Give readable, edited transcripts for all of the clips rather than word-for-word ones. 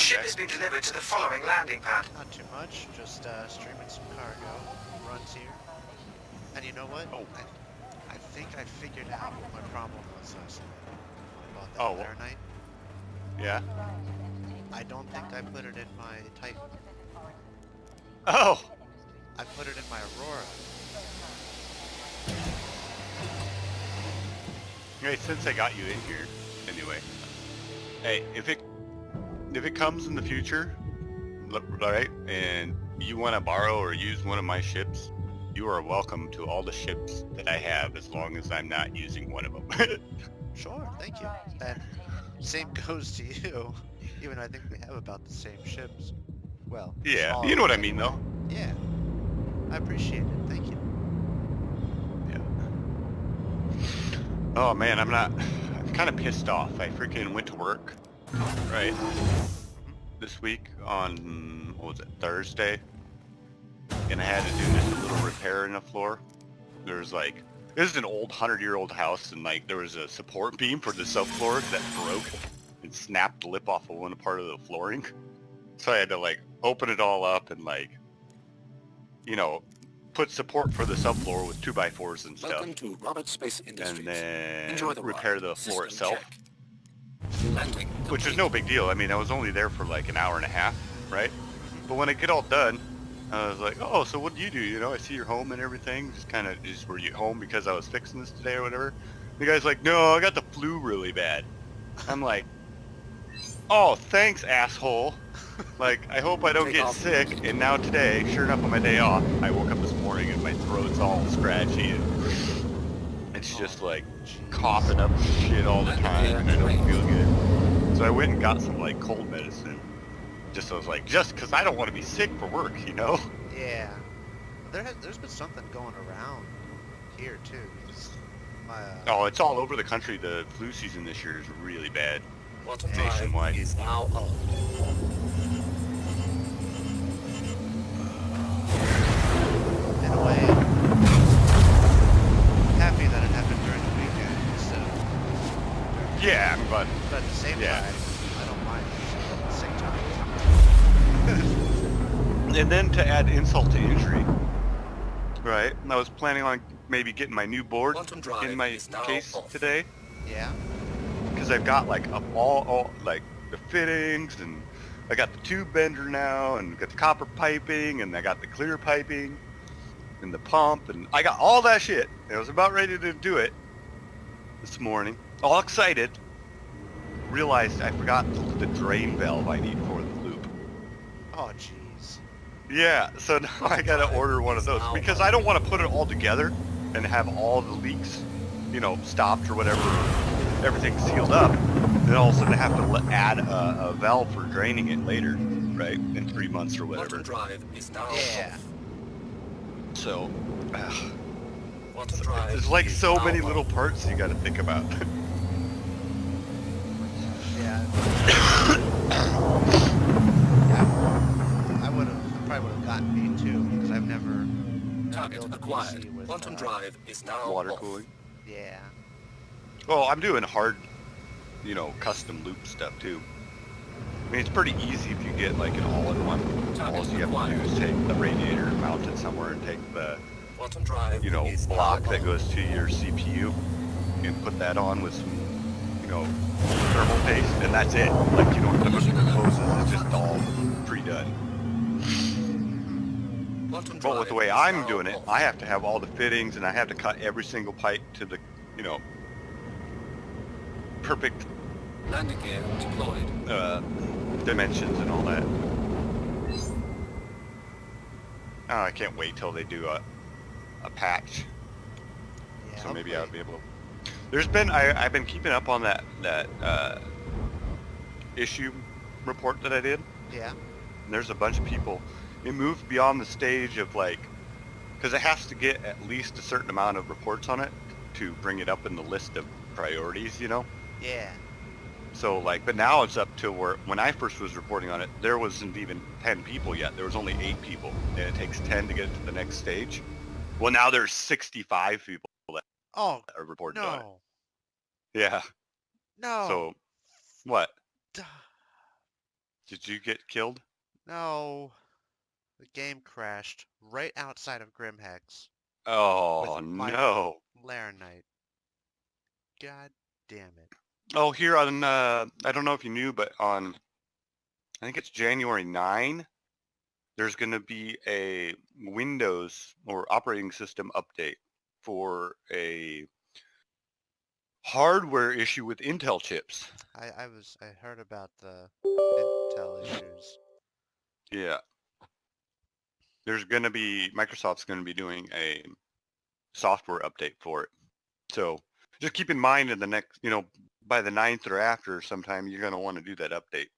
ship has been delivered to the following landing pad. Not too much, just streaming some cargo runs here. And you know what? Oh. I think I figured out what my problem was last night when I bought that Oh. Laranite. Yeah. I don't think I put it in my Titan. Oh. I put it in my Aurora. Hey, since I got you in here, anyway. Hey, if it comes in the future, right, and you want to borrow or use one of my ships, you are welcome to all the ships that I have, as long as I'm not using one of them. Sure, thank you. And same goes to you. Even I think we have about the same ships. Well, Yeah, smaller, you know what I but mean, though. yeah. I appreciate it. Thank you. Yeah. Oh man, I'm kind of pissed off. I freaking went to work, right, this week on, what was it, Thursday? And I had to do this little repair in the floor. There's like, this is an old 100-year-old house, and like there was a support beam for the subfloor that broke and snapped the lip off of one part of the flooring. So I had to like open it all up and like, you know, put support for the subfloor with 2x4s and stuff. Welcome to Robert Space Industries. And then Enjoy the repair ride. the floor System itself. check. Landing Which is complete. no big deal. I mean, I was only there for like an hour and a half, right? But when I get all done, I was like, oh, so what do you do? You know, I see you're home and everything. Just kind of, just were you home because I was fixing this today or whatever? The guy's like, no, I got the flu really bad. I'm like, oh, thanks, asshole. Like, I hope I don't get sick. And now today, sure enough, on my day off, I woke up this morning and my throat's all scratchy and it's just like coughing up shit all the time and I don't feel good. So I went and got some like cold medicine. Just I was like, just because I don't want to be sick for work, you know? Yeah. There's been something going around here too. Because my Oh, it's all over the country. The flu season this year is really bad. Water Nationwide. drive is now on. in a way, happy that it happened during the weekend instead of during the Yeah, but But at the same yeah. time, I don't mind sick time. And then to add insult to injury, right? And I was planning on maybe getting my new board Quantum drive in my is now case off. today, Yeah. because I've got like all like the fittings, and I got the tube bender now, and got the copper piping, and I got the clear piping, and the pump, and I got all that shit. I was about ready to do it this morning, all excited. Realized I forgot the drain valve I need for the loop. Oh jeez. Yeah, so now I gotta order one of those because I don't want to put it all together and have all the leaks, you know, stopped or whatever, everything sealed up. Then all of a sudden I have to add a valve for draining it later, right, in 3 months or whatever. Quantum drive is now Yeah. off. So, Quantum drive there's like is so now many on. little parts you gotta think about. Yeah. I probably would have gotten me too, because I've never Target built a acquired. PC with Quantum drive is now Water off. cooling. Yeah. Well, I'm doing hard, you know, custom loop stuff too. I mean, it's pretty easy if you get like an all-in-one. All you have to do is take the radiator, mount it somewhere, and take the, Quantum drive you know, is block now that on. goes to your CPU, and put that on with some, you know, thermal paste, and that's it. Like, you don't have to hook any hoses. It's just all pre-done. Quantum But with the way drive is I'm now doing it, off. I have to have all the fittings, and I have to cut every single pipe to the, you know, perfect Landing gear deployed. dimensions and all that. Oh, I can't wait till they do a patch. Yeah. So maybe I'll hopefully. be able to. There's been I've been keeping up on that issue report that I did. Yeah. And there's a bunch of people. It moved beyond the stage of like, because it has to get at least a certain amount of reports on it to bring it up in the list of priorities, you know. Yeah. So like, but now it's up to where when I first was reporting on it, there wasn't even 10 people yet. There was only 8 people, and it takes 10 to get to the next stage. Well, now there's 65 people that Oh are reported on it. no. Yeah. No. So, what? Duh. Did you get killed? No, the game crashed right outside of Grimhex with Oh my no. Laranite. God damn it. Oh, here on I don't know if you knew, but on I think it's January 9, there's going to be a Windows or operating system update for a hardware issue with Intel chips. I heard about the Intel issues. Yeah. There's going to be Microsoft's going to be doing a software update for it. So just keep in mind in the next, by the 9th or after sometime, you're going to want to do that update.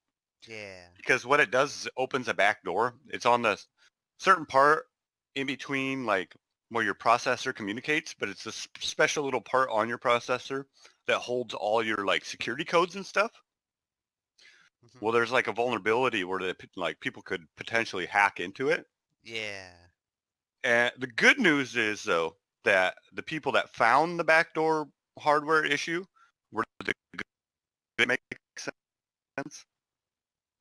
Yeah. Because what it does is it opens a back door. It's on the certain part in between, like where your processor communicates, but it's a special little part on your processor that holds all your like security codes and stuff. Mhm. Well, there's like a vulnerability where like people could potentially hack into it. Yeah. And the good news is though that the people that found the backdoor hardware issue were the good. It makes sense.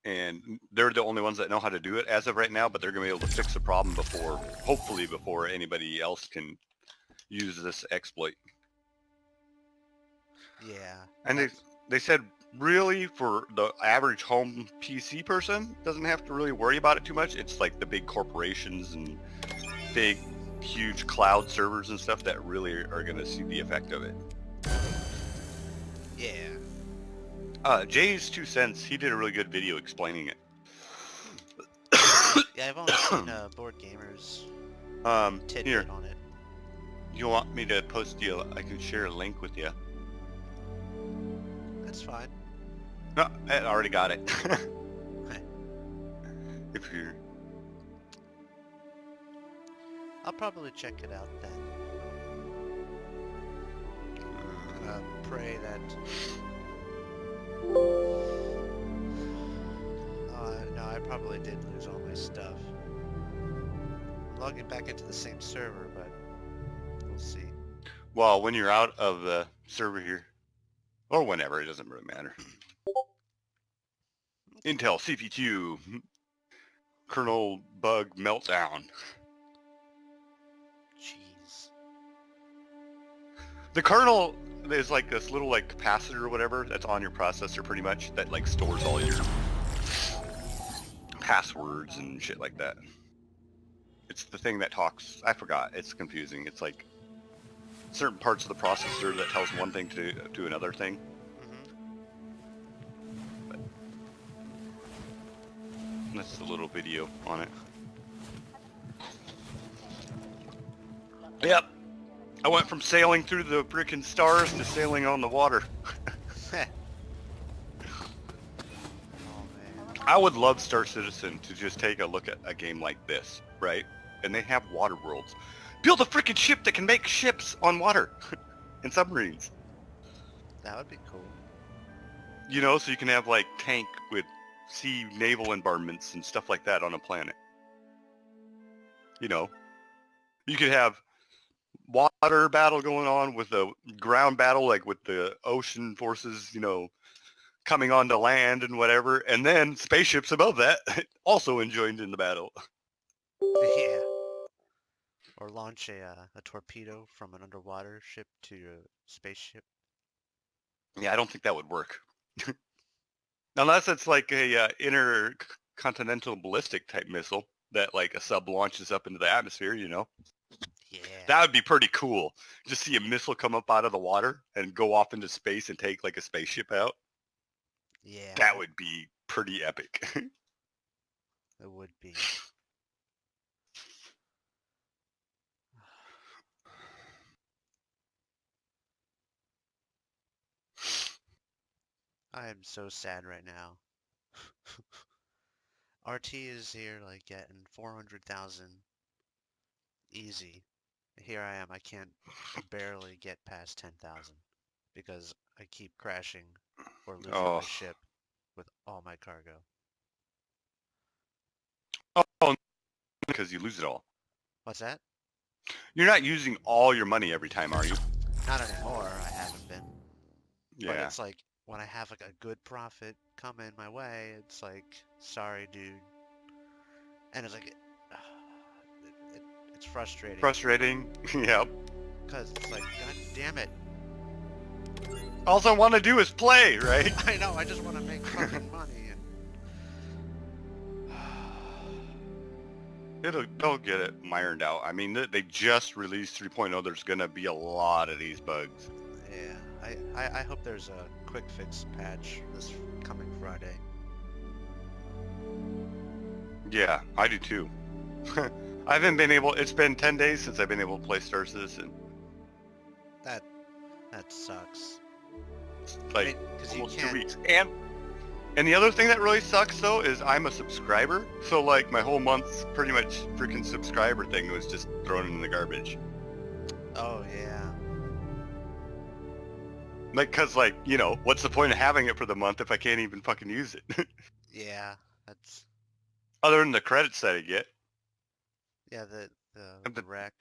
And they're the only ones that know how to do it as of right now, but they're going to be able to fix the problem hopefully before anybody else can use this exploit. Yeah. And they said really for the average home PC person doesn't have to really worry about it too much. It's like the big corporations and big, huge cloud servers and stuff that really are going to see the effect of it. Yeah. Jay's 2 cents, he did a really good video explaining it. Yeah, I've only seen Board Gamers tidbit Here, on it. you want me to post you? I can share a link with you. That's fine. No, I already got it. If you're... I'll probably check it out then. Pray that... no, I probably did lose all my stuff. I'm logging back into the same server, but we'll see. Well, when you're out of the server here, or whenever, it doesn't really matter. Intel CPU kernel bug meltdown. Jeez. The kernel is like this little like capacitor or whatever that's on your processor pretty much that like stores all your passwords and shit like that. It's the thing that talks, I forgot, it's confusing. It's like certain parts of the processor that tells one thing to do another thing. But that's a little video on it. Yep. I went from sailing through the frickin' stars to sailing on the water. Oh, man. I would love Star Citizen to just take a look at a game like this, right? And they have water worlds. Build a frickin' ship that can make ships on water and submarines. That would be cool. You know, so you can have like tank with sea naval environments and stuff like that on a planet. You know, you could have water battle going on with a ground battle, like with the ocean forces, coming onto land and whatever, and then spaceships above that also joined in the battle. Yeah. Or launch a torpedo from an underwater ship to a spaceship. Yeah, I don't think that would work. Unless it's like a intercontinental ballistic type missile that like a sub launches up into the atmosphere, Yeah. That would be pretty cool. Just see a missile come up out of the water and go off into space and take like a spaceship out. Yeah. That would be pretty epic. It would be. I am so sad right now. RT is here like getting 400,000 easy. Here I am, I can't barely get past 10,000 because I keep crashing or losing my Oh. ship with all my cargo. Oh, because you lose it all. What's that? You're not using all your money every time, are you? Not anymore, I haven't been. But Yeah. it's like when I have like a good profit coming my way, it's like, sorry, dude. And it's like, it's frustrating. Frustrating. Yep. Because it's like, god damn it. All I want to do is play, right? I know, I just want to make fucking money. They'll get it ironed out. I mean, they just released 3.0. There's gonna be a lot of these bugs. Yeah, I hope there's a quick fix patch this coming Friday. Yeah, I do too. I haven't been able. It's been 10 days since I've been able to play Star Citizen. That sucks. Like because you almost can't. 2 weeks. And the other thing that really sucks though is I'm a subscriber, so like my whole month's pretty much freaking subscriber thing was just thrown in the garbage. Oh yeah. Like, cause like, you know, what's the point of having it for the month if I can't even fucking use it? Yeah, that's Other than the credits that I get. yeah the wreck.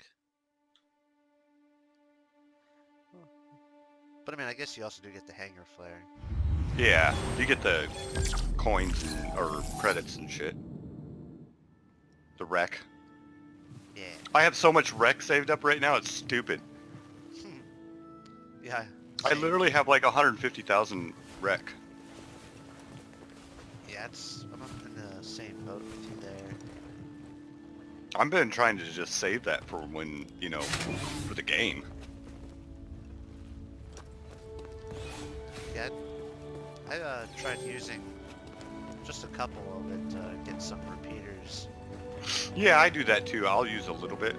But I mean, I guess you also do get the hanger flare. Yeah, you get the coins or credits and shit. The wreck. Yeah. I have so much wreck saved up right now, it's stupid. Yeah. I same. literally have like 150,000 wreck. Yeah, I'm up in the same boat with you there. I've been trying to just save that for when, you know, for the game. Yeah, I tried using just a couple of it to get some repeaters. Yeah, I do that too. I'll use a little bit.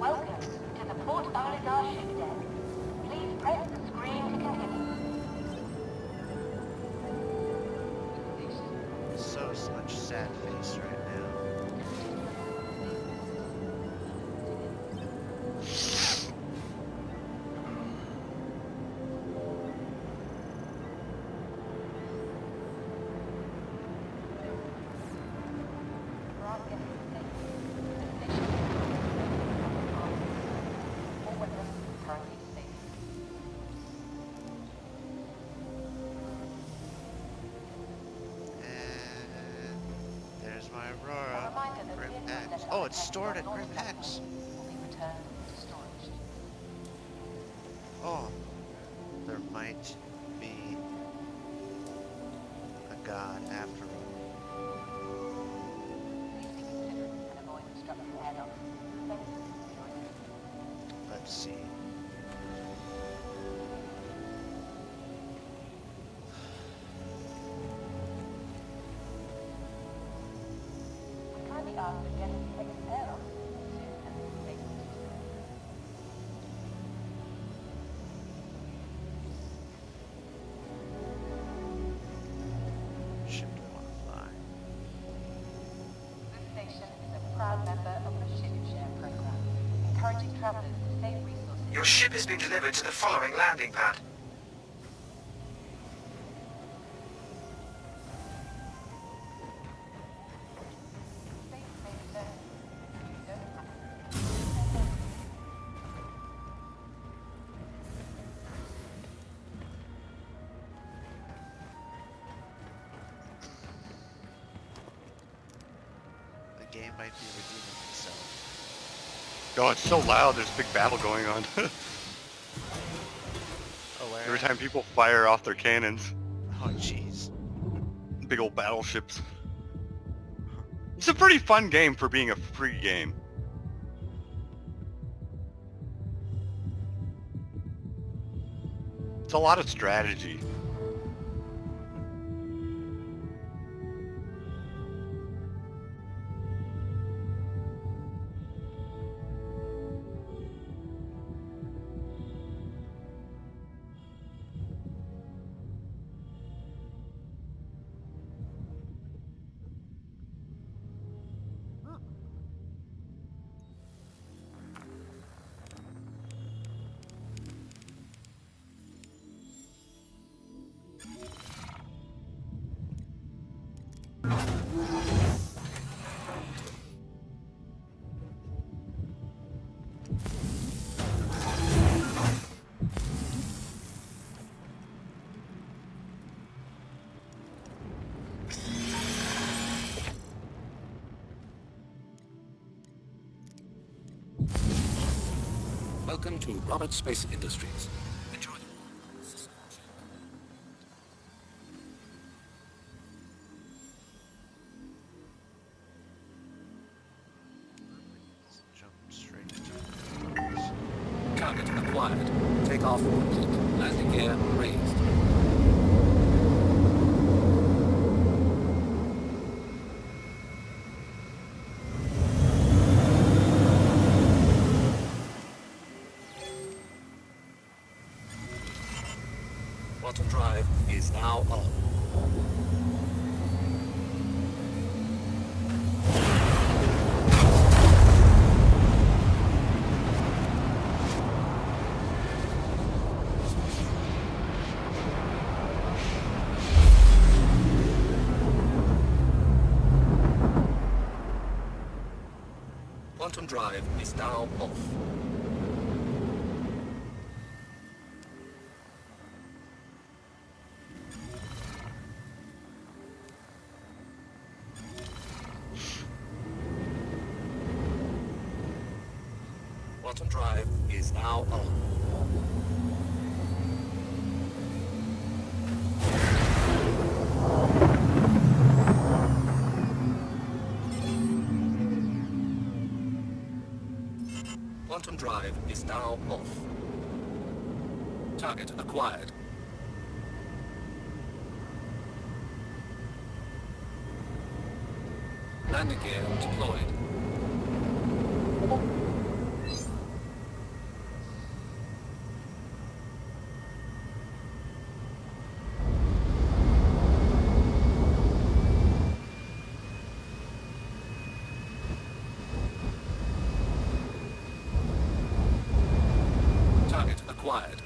Welcome to the Port Oligar ship deck. Please press the screen to continue. So much sad face right now. And there's my Aurora. Grim X. Oh, it's stored at Grim X. Oh, there might be a god after all. Let's see. Ship do I want to fly? This station is a proud member of the Ship Share program, encouraging travelers to save resources. Your ship has been delivered to the following landing pad. The game might be redeeming itself. Oh, it's so loud. There's a big battle going on. Oh, where? Every time people fire off their cannons. Oh, jeez. Big old battleships. It's a pretty fun game for being a free game. It's a lot of strategy. Welcome to Robert Space Industries. Enjoy the Jump straight to target acquired. Takeoff complete. Landing gear raised. Quantum drive is now on. Quantum drive is now off. Quantum drive is now on. Quantum drive is now off. Target acquired. Landing gear deployed. Target acquired.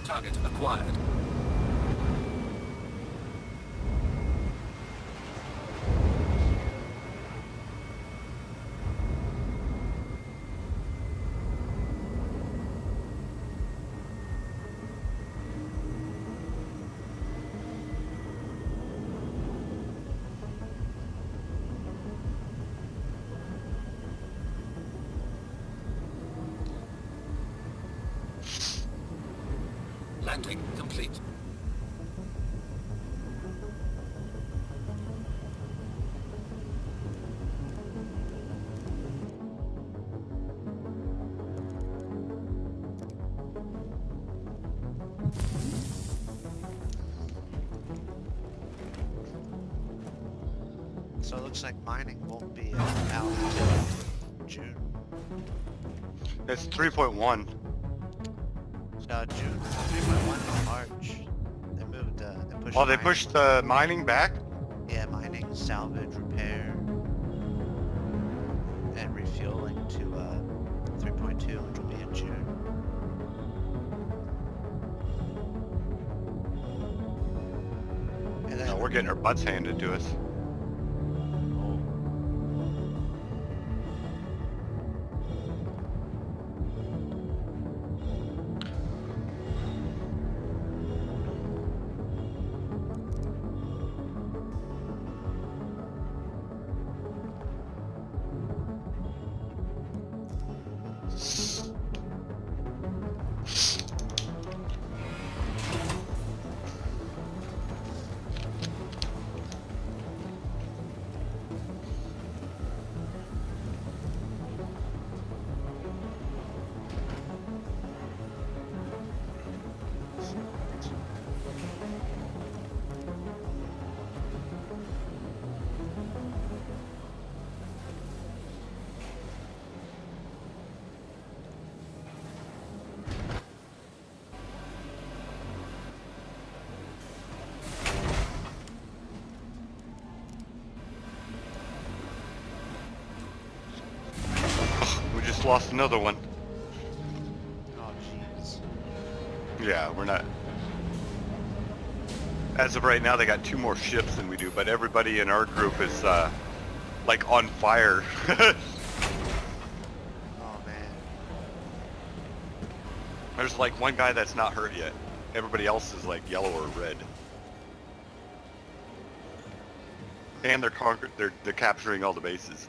Target acquired. Landing complete. So it looks like mining won't be out until June. It's 3.1. June 3.1 to March. They moved. They pushed. Oh, they mining. pushed the mining back? Yeah, mining, salvage, repair, and refueling to 3.2, which will be in June. And then No, we're getting our butts handed to us. We just lost another one. Oh jeez. Yeah, we're not. As of right now, they got 2 more ships than we do, but everybody in our group is like on fire. Oh man. There's like one guy that's not hurt yet. Everybody else is like yellow or red. And they're capturing all the bases.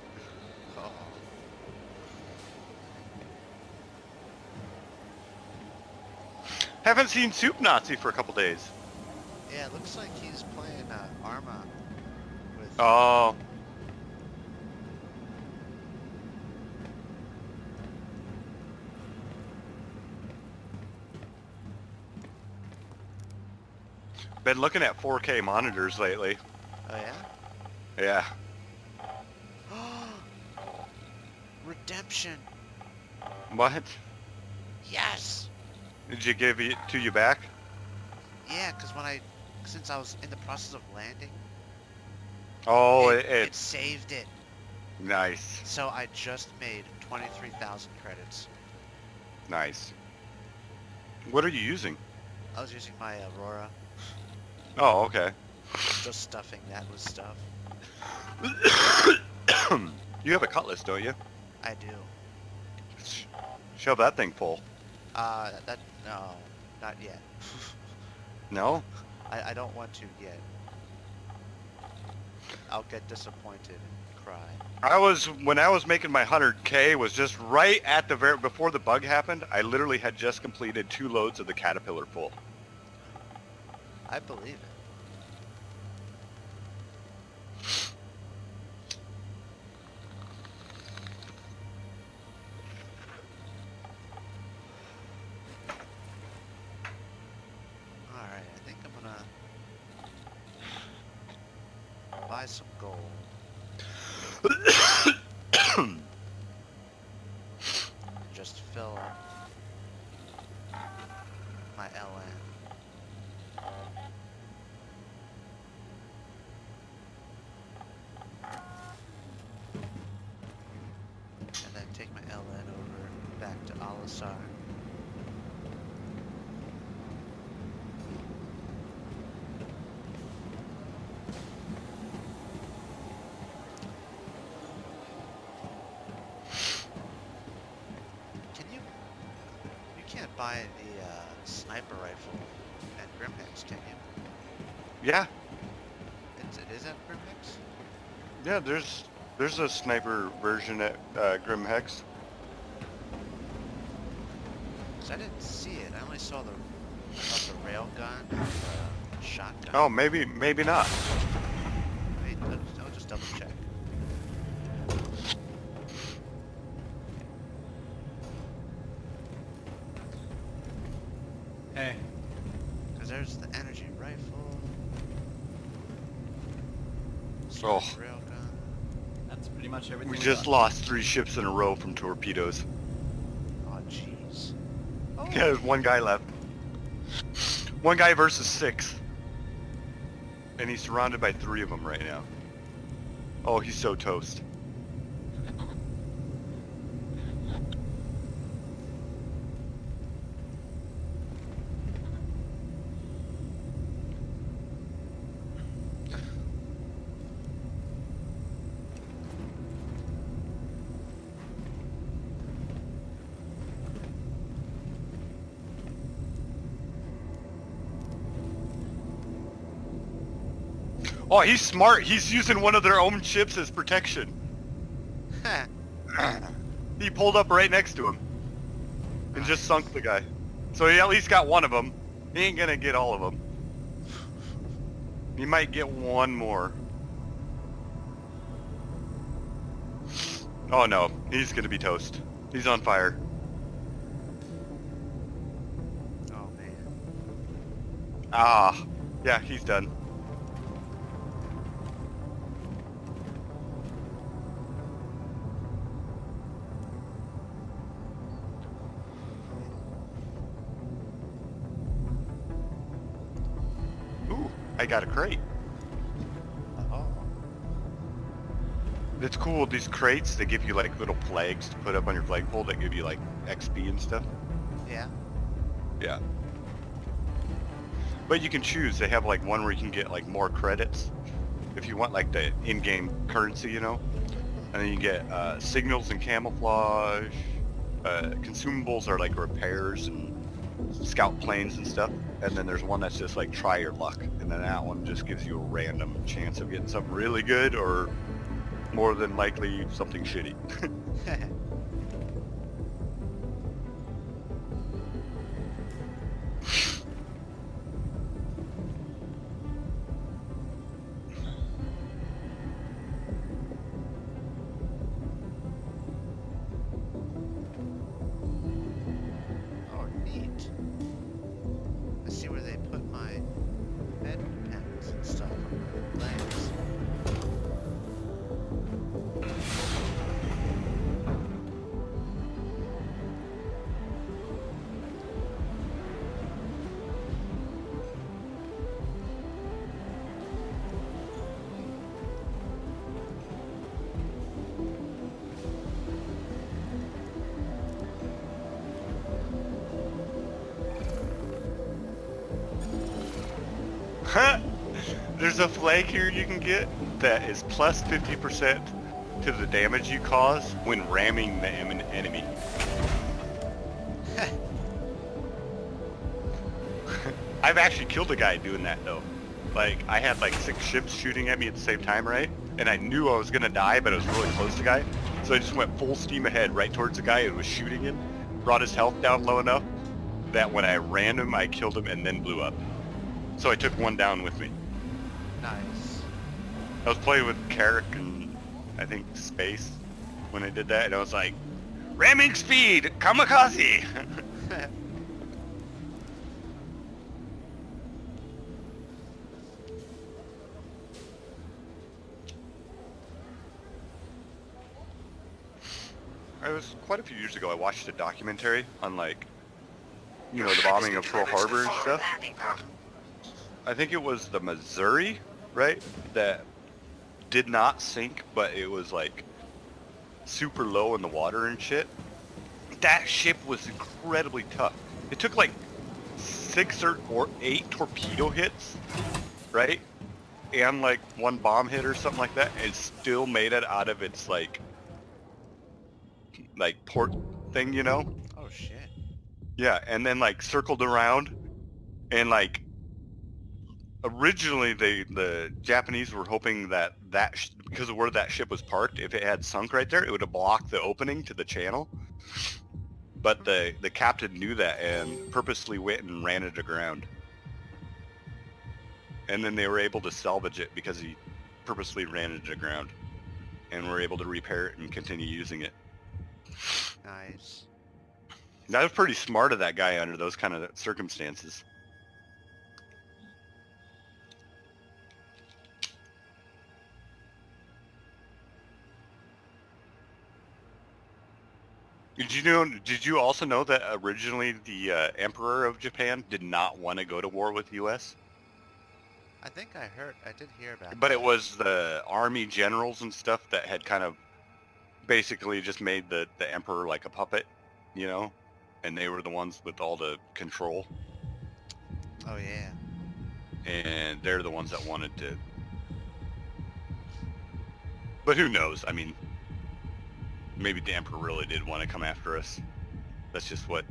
Oh. Haven't seen Soup Nazi for a couple days. Yeah, it looks like he's playing Arma with. Oh. Been looking at 4K monitors lately. Oh yeah. Yeah. Redemption. What? Yes. Did you give it to you back? Yeah, because since I was in the process of landing, Oh, it it's saved it. nice. So I just made 23,000 credits. Nice. What are you using? I was using my Aurora, Oh, okay. just stuffing that with stuff. You have a cutlass, don't you? I do. Shove that thing full. No, not yet. No? I don't want to yet. I'll get disappointed and cry. When I was making my 100K was just right at the before the bug happened. I literally had just completed 2 loads of the Caterpillar full. I believe it. Alright, I think I'm gonna buy some gold. And just fill up my LN. And then take my LN over back to Alisar. You can't buy the sniper rifle at Grimhex, can you? Yeah. It is at Grimhex? Yeah, there's a sniper version at Grim Hex. 'Cause I didn't see it. I only saw the railgun and the shotgun. Oh, maybe not. Wait, I'll just double check. Hey, Because there's the energy rifle. Oh. Railgun. that's pretty much everything. We we just got. lost 3 ships in a row from torpedoes. Oh, jeez. Oh, Yeah, there's one guy left. One guy versus 6. And he's surrounded by 3 of them right now. Oh, he's so toast. Oh, he's smart. He's using one of their own ships as protection. He pulled up right next to him and just sunk the guy. So he at least got one of them. He ain't gonna get all of them. He might get one more. Oh no, he's gonna be toast. He's on fire. Oh, man. Ah, yeah, he's done. Ooh, I got a crate. Oh. It's cool, these crates, they give you like little flags to put up on your flagpole that give you like XP and stuff. Yeah. Yeah. But you can choose, they have like one where you can get like more credits if you want like the in-game currency, you know? And then you get signals and camouflage. Consumables are like repairs and scout planes and stuff. And then there's one that's just like try your luck. And then that one just gives you a random chance of getting something really good or more than likely something shitty. There's a flag here you can get that is plus 50% to the damage you cause when ramming the enemy. I've actually killed a guy doing that though. Like, I had like 6 ships shooting at me at the same time, right? And I knew I was gonna die, but I was really close to the guy. So I just went full steam ahead right towards the guy who was shooting him, brought his health down low enough that when I ran him, I killed him and then blew up. So I took one down with me. Nice. I was playing with Carrick and I think Space when I did that, and I was like, ramming speed, kamikaze! It was quite a few years ago. I watched a documentary on, like, you know, the bombing of Pearl Harbor and stuff. Landing pad. I think it was the Missouri, right? That did not sink, but it was like super low in the water and shit. That ship was incredibly tough. It took like 6 or 8 torpedo hits, right? And like 1 bomb hit or something like that, and still made it out of its like port thing, you know? Oh shit. Yeah, and then like circled around, and like originally the Japanese were hoping that because of where that ship was parked, if it had sunk right there, it would have blocked the opening to the channel. But the captain knew that and purposely went and ran it aground. And then they were able to salvage it because he purposely ran it aground, and were able to repair it and continue using it. Nice. That was pretty smart of that guy under those kind of circumstances. Did you also know that originally the Emperor of Japan did not want to go to war with the U.S.? I think I did hear about But that. it was the army generals and stuff that had kind of basically just made the Emperor like a puppet, you know? And they were the ones with all the control. Oh yeah. And they're the ones that wanted to. But who knows? I mean, maybe the Emperor really did want to come after us. That's just what.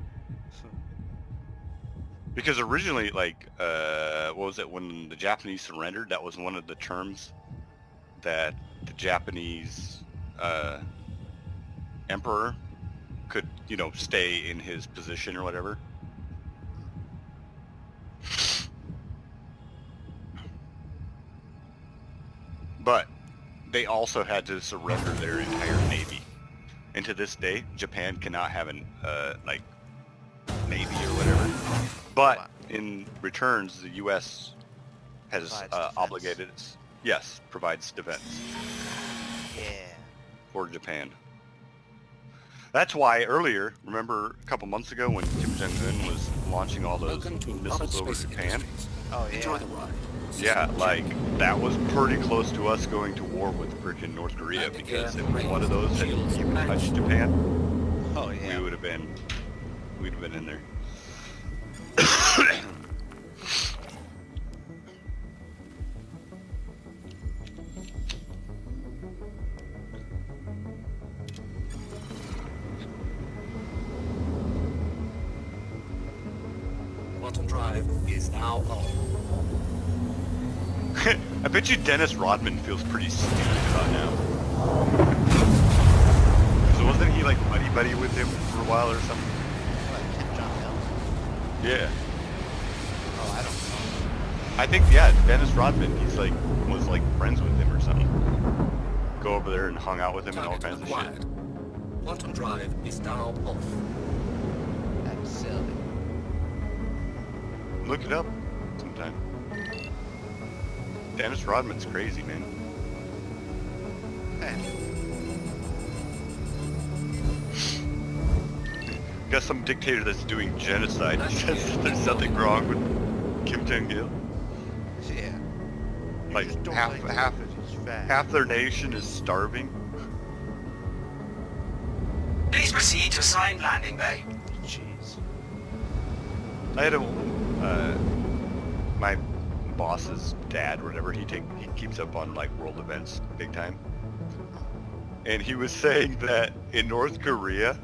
Because originally, like, what was it, when the Japanese surrendered, that was one of the terms that the Japanese Emperor could, you know, stay in his position or whatever. But they also had to surrender their entire navy. And to this day, Japan cannot have an, like, navy or whatever. But in returns, the U.S. has Provides obligated, yes, provides defense Yeah. for Japan. That's why earlier, remember a couple months ago when Kim Jong-un was launching all those Welcome to missiles over Space Japan? Industries. Oh yeah. Enjoy the ride. Yeah, like, that was pretty close to us going to war with freaking North Korea, because if one of those had even touched Japan, Oh yeah. we'd have been in there. Quantum drive is now on. I bet you Dennis Rodman feels pretty stupid about now. So wasn't he like buddy with him for a while or something? What, Kim Jong-il? Yeah. Oh, I don't know. I think, yeah, Dennis Rodman, he's like, was like friends with him or something. Go over there and hung out with him and all Target kinds of shit. acquired. Quantum drive is now off. That's silly. Look it up sometime. Dennis Rodman's crazy, man. Hey. Got some dictator that's doing genocide. He says that there's nothing wrong with Kim Jong-il. Yeah. You Like, just don't half- like him half- because he's fat. Half their nation is starving. Please proceed to assigned landing bay. Jeez. I had a boss's dad or whatever. He keeps up on like world events big time. And he was saying that in North Korea,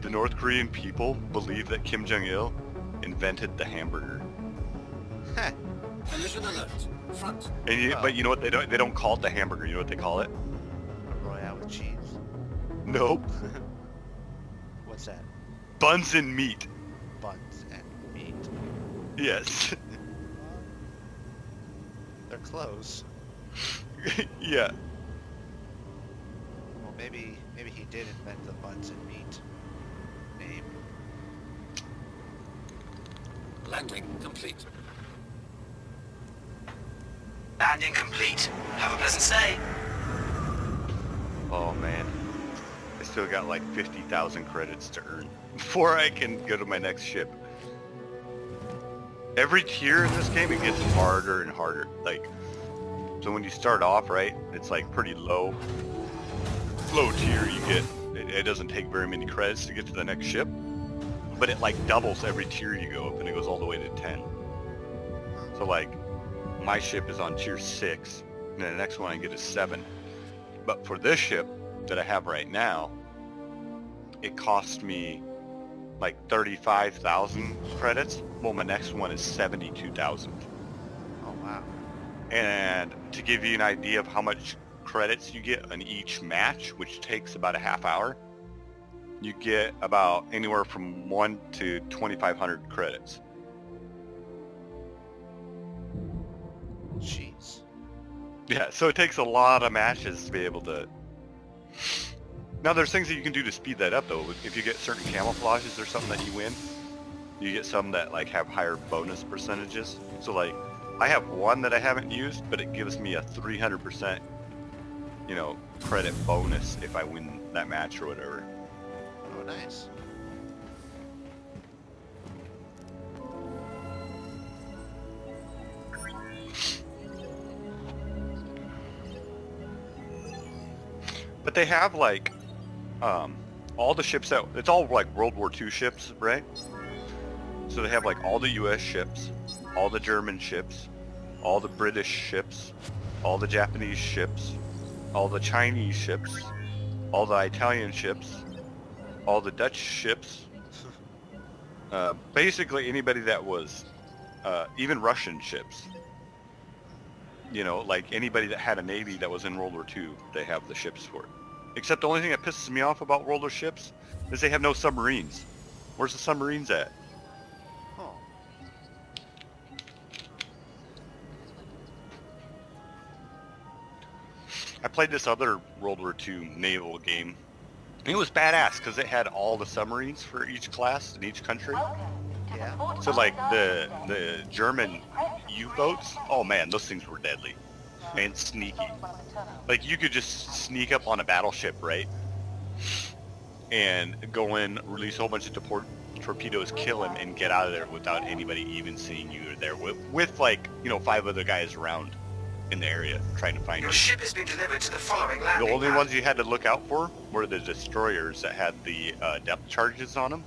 the North Korean people believe that Kim Jong-il invented the hamburger. Heh. Collision alert. Front. And Oh. but you know what, they don't call it the hamburger. You know what they call it? A Royale with cheese. Nope. What's that? Buns and meat. Buns and meat. Yes. They're close. Yeah. Well, maybe he did invent the buns and meat name. Landing complete. Landing complete. Have a pleasant stay. Oh man. I still got like 50,000 credits to earn before I can go to my next ship. Every tier in this game, it gets harder and harder. Like, so when you start off, right, it's like pretty low tier. You get, it doesn't take very many credits to get to the next ship, but it like doubles every tier you go up, and it goes all the way to 10. So like, my ship is on tier 6, and then the next one I get is 7. But for this ship that I have right now, it cost me like 35,000 credits. Well, my next one is 72,000. Oh wow. And to give you an idea of how much credits you get on each match, which takes about a half hour, you get about anywhere from 1 to 2,500 credits. Jeez. Yeah, so it takes a lot of matches to be able to... Now there's things that you can do to speed that up though. If you get certain camouflages or something that you win, you get some that like have higher bonus percentages. So like, I have one that I haven't used, but it gives me a 300%, you know, credit bonus if I win that match or whatever. Oh nice. But they have like, all the ships that, it's all like World War II ships, right? So they have like all the US ships, all the German ships, all the British ships, all the Japanese ships, all the Chinese ships, all the Italian ships, all the Dutch ships, basically anybody that was, even Russian ships. You know, like anybody that had a navy that was in World War II, they have the ships for it. Except the only thing that pisses me off about World War ships is they have no submarines. Where's the submarines at? Oh. I played this other World War II naval game. And it was badass because it had all the submarines for each class in each country. Yeah. So like the German U-boats, oh man, those things were deadly and sneaky. Like you could just sneak up on a battleship, right? And go in, release a whole bunch of torpedoes, kill him, and get out of there without anybody even seeing you there. With like, you know, 5 other guys around in the area trying to find Your you. ship has been delivered to the following The landing only pad. ones you had to look out for were the destroyers that had the depth charges on them.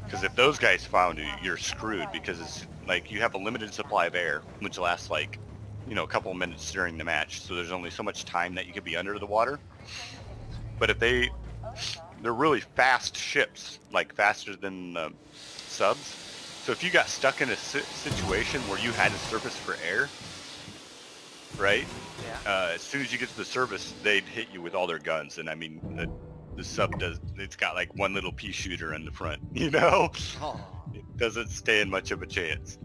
Because if those guys found you, you're screwed, because it's like you have a limited supply of air, which lasts like, you know, a couple of minutes during the match. So there's only so much time that you could be under the water. But if they're really fast ships, like faster than subs. So if you got stuck in a situation where you had to surface for air, right? Yeah. As soon as you get to the surface, they'd hit you with all their guns. And I mean, the sub it's got like one little pea shooter in the front, you know? Oh. It doesn't stand much of a chance.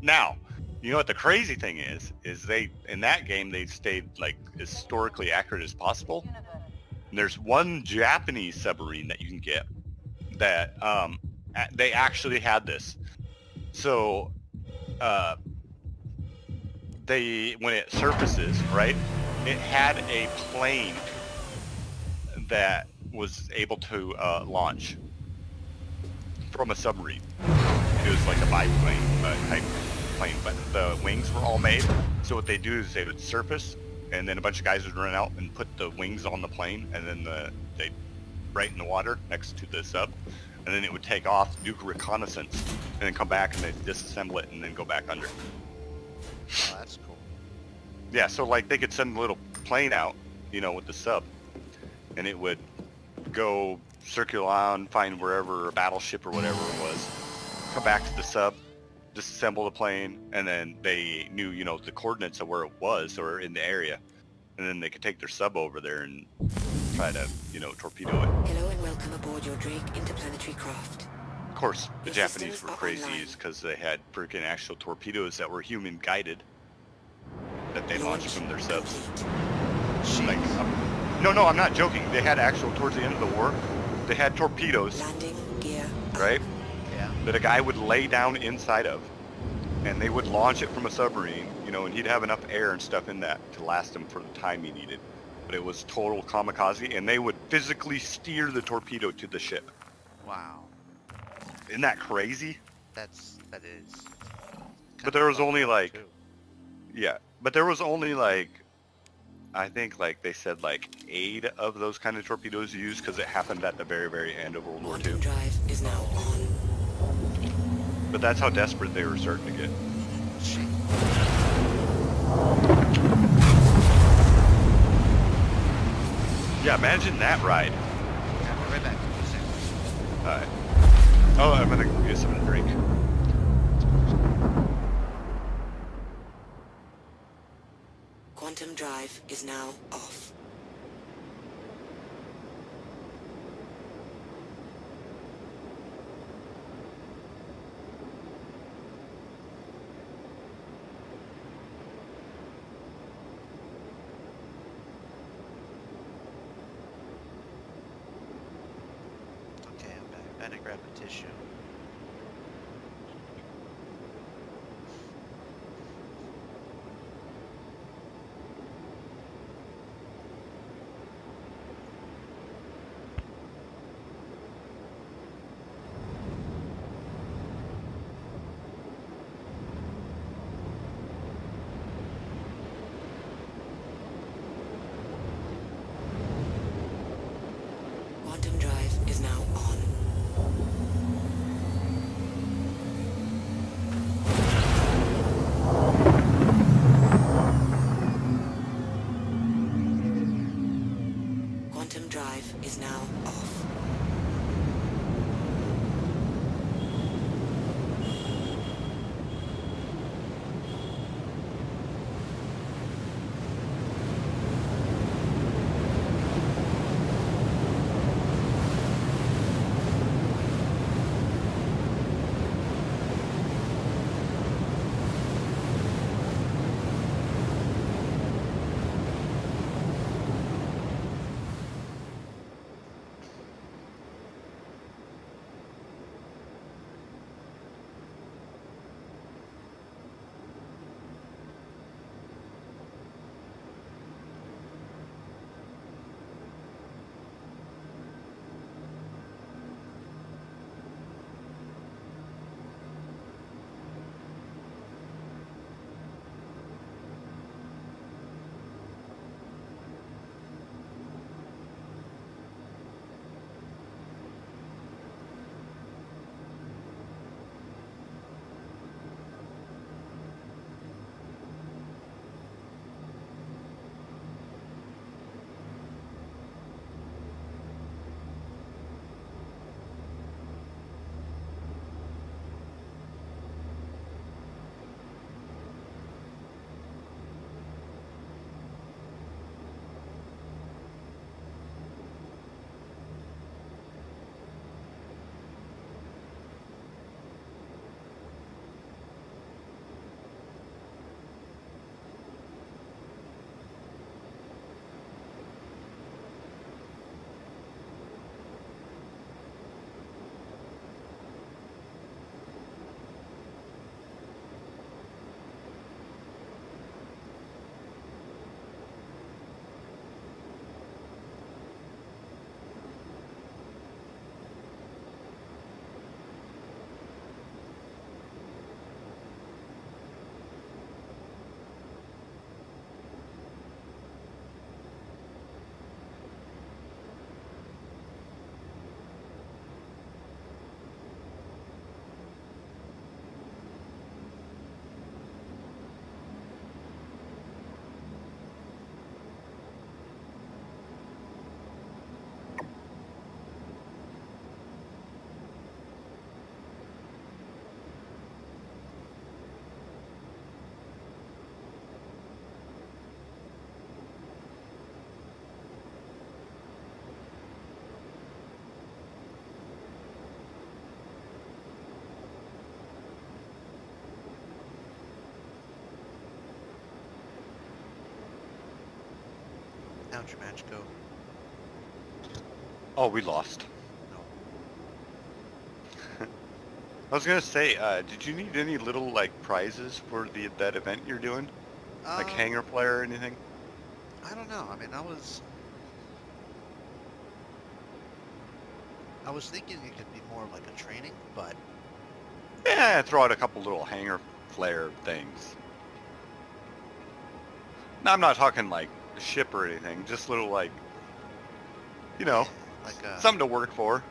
Now, you know what the crazy thing is they, in that game, they stayed like historically accurate as possible. And there's one Japanese submarine that you can get that they actually had this. So when it surfaces, right, it had a plane that was able to launch from a submarine. It was like a biplane type plane, but the wings were all made. So what they do is they would surface, and then a bunch of guys would run out and put the wings on the plane, and then they'd right in the water next to the sub, and then it would take off, do reconnaissance, and then come back and then disassemble it and then go back under. Oh, that's cool. Yeah, so like they could send a little plane out, you know, with the sub, and it would go circle on, find wherever a battleship or whatever it was, come back to the sub, disassemble the plane, and then they knew, you know, the coordinates of where it was or in the area, and then they could take their sub over there and try to, you know, torpedo it. Hello and welcome aboard your Drake interplanetary craft. Of course, the Your Japanese systems were are crazy online. because they had freaking actual torpedoes that were human guided that they launched from their subs. Like, no, I'm not joking. They had actual, towards the end of the war, they had torpedoes, Landing gear. right, Yeah. that a guy would lay down inside of, and they would launch it from a submarine, you know, and he'd have enough air and stuff in that to last him for the time he needed. But it was total kamikaze, and they would physically steer the torpedo to the ship. Wow. Isn't that crazy? That is. But there was kinda only fucked up, like, too. yeah, but there was only like, I think like they said like 8 of those kind of torpedoes used because it happened at the very, very end of World War Quantum II. drive is now on. But that's how desperate they were starting to get. Shit. Yeah, imagine that ride. Yeah, we're right back. Just a second. Alright. Oh, I'm gonna get something to drink. Quantum drive is now off. Okay, I'm back. I had to grab a tissue. Quantum drive is now on. How'd your match go? Oh, we lost. No. I was gonna say, did you need any little like prizes for that event you're doing? Like hanger player or anything? I don't know. I mean, I was thinking it could be more of like a training, but Yeah, throw out a couple little hanger flare things. No, I'm not talking like a ship or anything. Just little like, you know, like something to work for.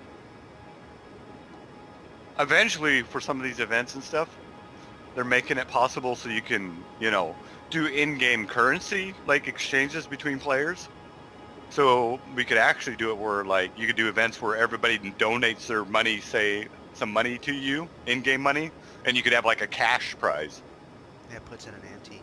Eventually, for some of these events and stuff, they're making it possible so you can, you know, do in-game currency, like exchanges between players. So we could actually do it where, like, you could do events where everybody donates their money, say, some money to you, in-game money, and you could have, like, a cash prize. yeah, puts in an ante.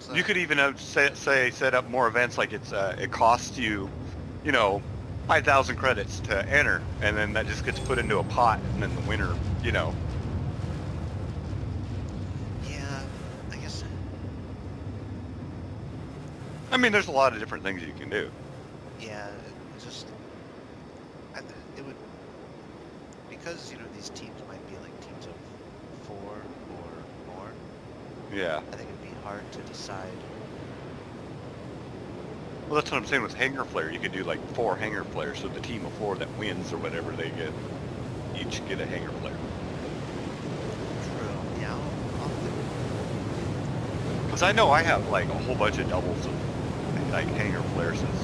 So, You could even set up more events, like it costs you, you know, 5,000 credits to enter, and then that just gets put into a pot, and then the winner, you know. yeah, I guess. I mean, there's a lot of different things you can do. Yeah, it just it would, because you know these teams might be like teams of 4 or more. Yeah. I think it'd be hard to decide. Well, that's what I'm saying with hanger flare. You could do like 4 hanger flares, so the team of 4 that wins or whatever, they each get a hanger flare. True. Yeah, I'll think. Because I know I have like a whole bunch of doubles of like hanger flares. Since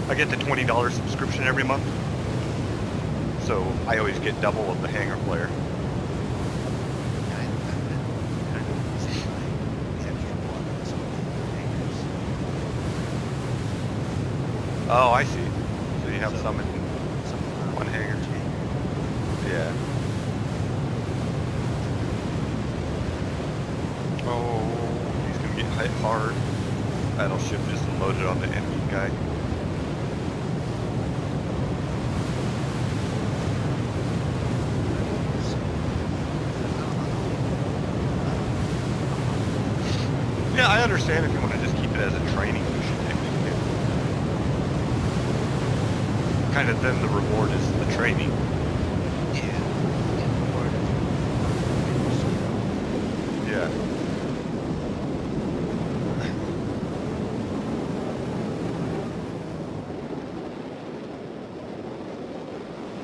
I get the $20 subscription every month, so I always get double of the hanger flare. I've been kind of using the extra ones with hangers. Oh, I see. So you have So- some in Some one hanger. Yeah. Oh, he's gonna get hit hard. Battleship just loaded on the enemy guy. Yeah, I understand if you want to just keep it as a training mission technically. Kind of then the reward is the training. Yeah. Yeah.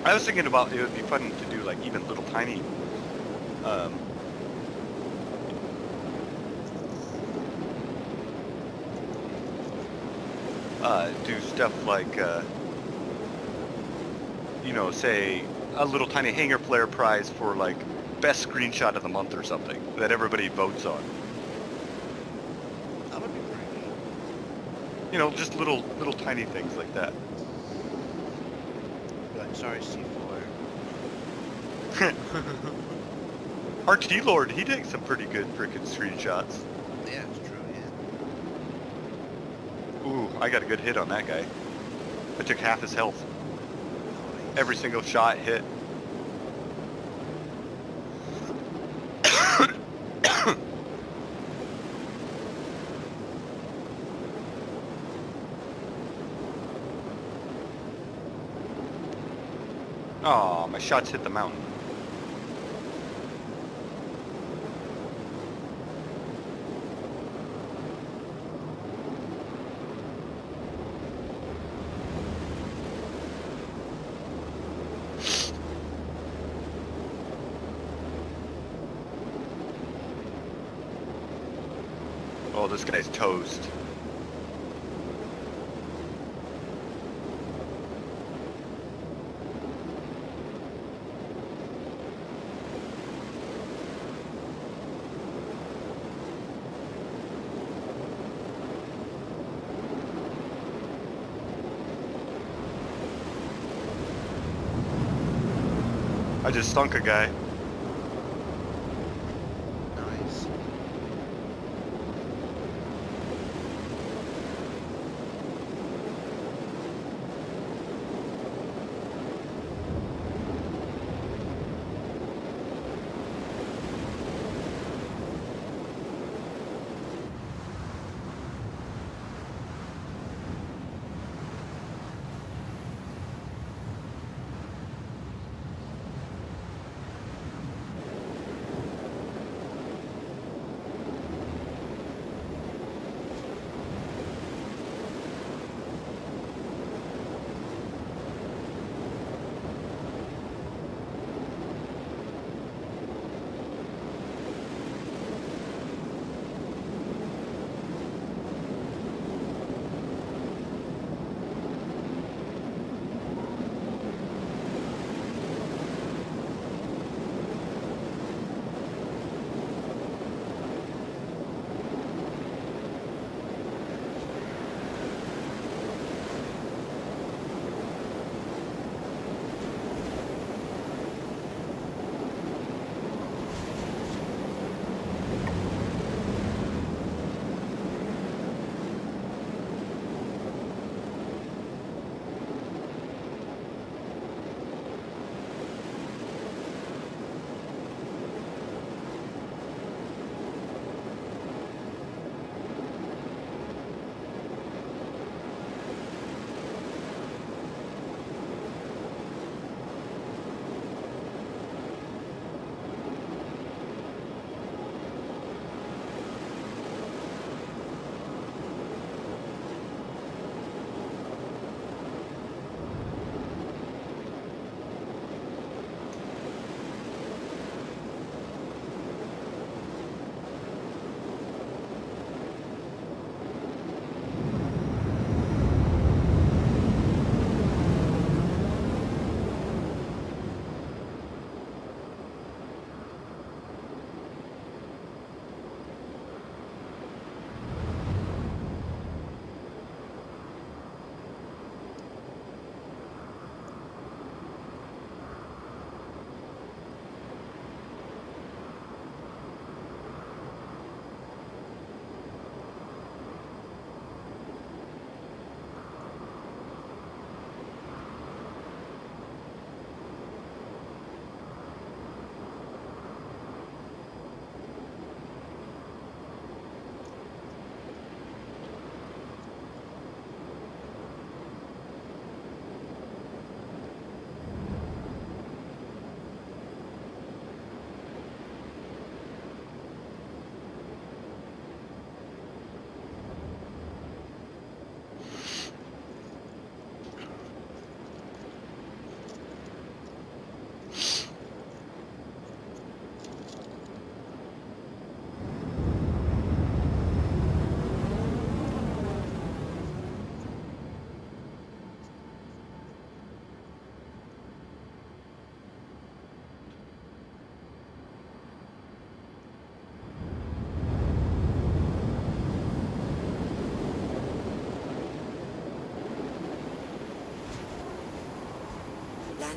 I was thinking about it would be fun to do like even little tiny do stuff like you know, say a little tiny hanger flare prize for like best screenshot of the month or something that everybody votes on. That would be pretty neat. You know, just little tiny things like that. But sorry, C4. RT Lord, he takes some pretty good freaking screenshots. Yeah, it's true, yeah. Ooh, I got a good hit on that guy. I took half his health. Nice. Every single shot hit. Oh, my shots hit the mountain. Oh, this guy's toast. I just stunk a guy. Nice.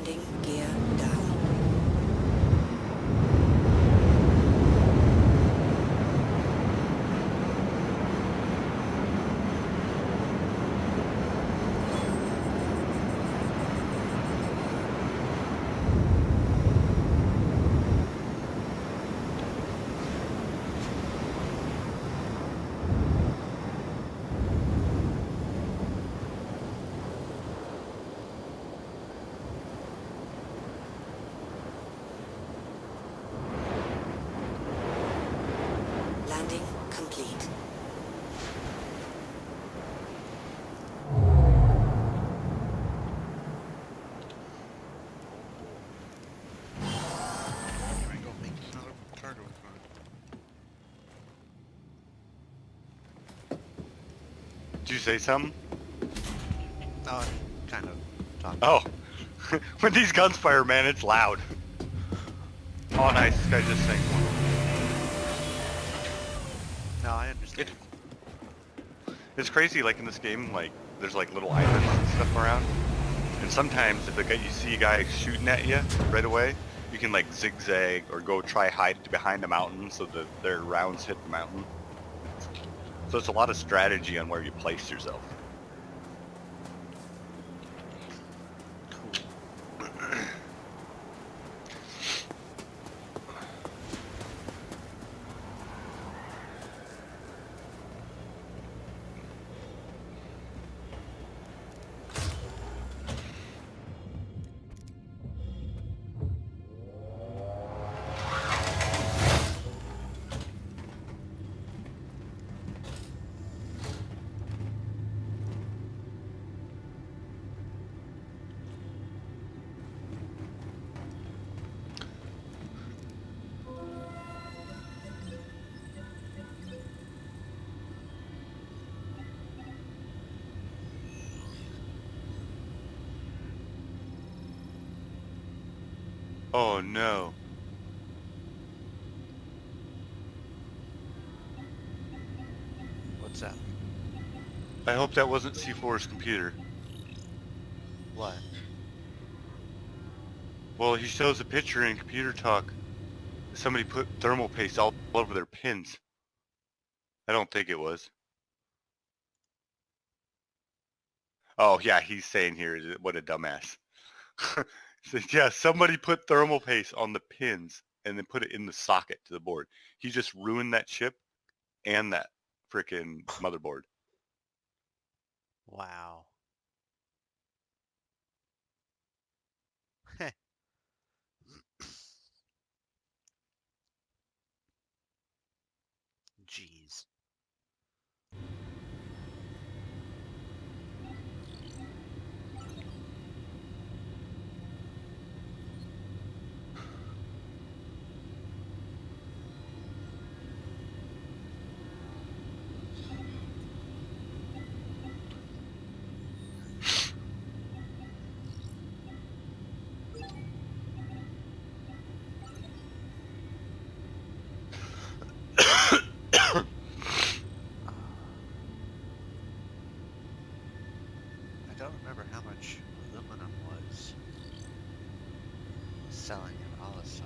Landing gear down. Landing complete. Here I go make another cargo run. Did you say something? Oh, kind of talking. Oh. When these guns fire, man, it's loud. Oh, nice. This guy just sank one. No, I understand. It's crazy, like in this game, like there's like little islands and stuff around, and sometimes if you see a guy shooting at you right away, you can like zigzag or go try hide behind a mountain so that their rounds hit the mountain. So it's a lot of strategy on where you place yourself. Cool. Oh no. What's up? I hope that wasn't C4's computer. What? Well, he shows a picture in computer talk. Somebody put thermal paste all over their pins. I don't think it was. Oh yeah, he's saying here, what a dumbass. So, yeah, somebody put thermal paste on the pins and then put it in the socket to the board. He just ruined that chip and that freaking motherboard. Wow. Jeez. I don't remember how much aluminum was selling at Alistar.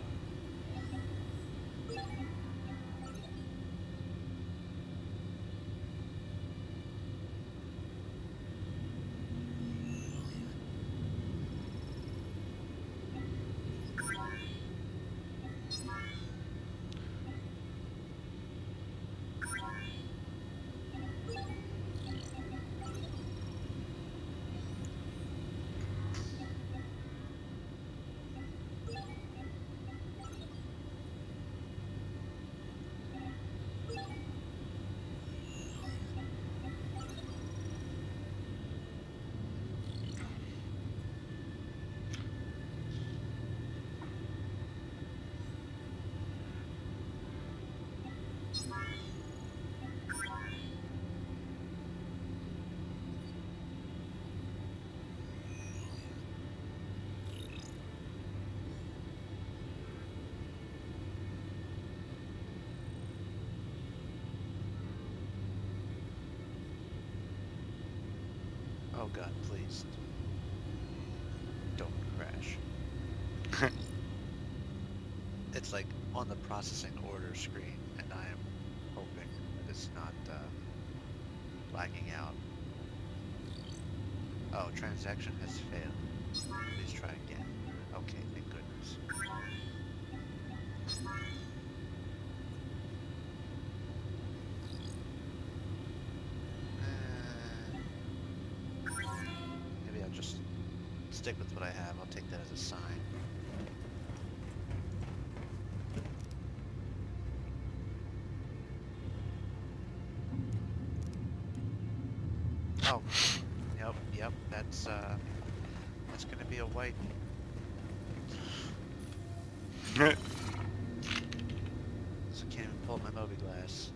Oh god, please. Don't crash. it's like on the processing order screen, and I am hoping that it's not lagging out. Oh, transaction has failed. Please try again. Okay, thank goodness. Maybe I'll just stick with what I have. I'll take that as a sign. Oh, yep, that's gonna be a white. So I can't even pull up my Mobi-Glass.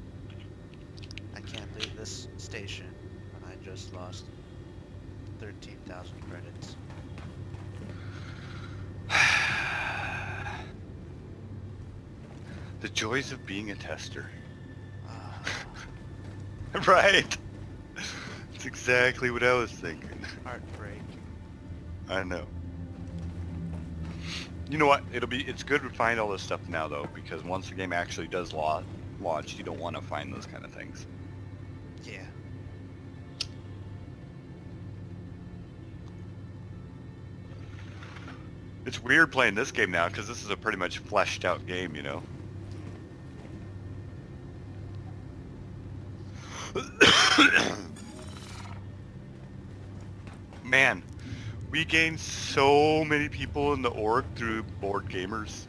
I can't leave this station when I just lost 13,000 credits. The joys of being a tester. Ah, Right. That's exactly what I was thinking. heartbreak. I know. You know what? It's good to find all this stuff now though, because once the game actually does launch, you don't want to find those kind of things. Yeah. It's weird playing this game now because this is a pretty much fleshed out game, you know. Man, we gained so many people in the org through Board Gamers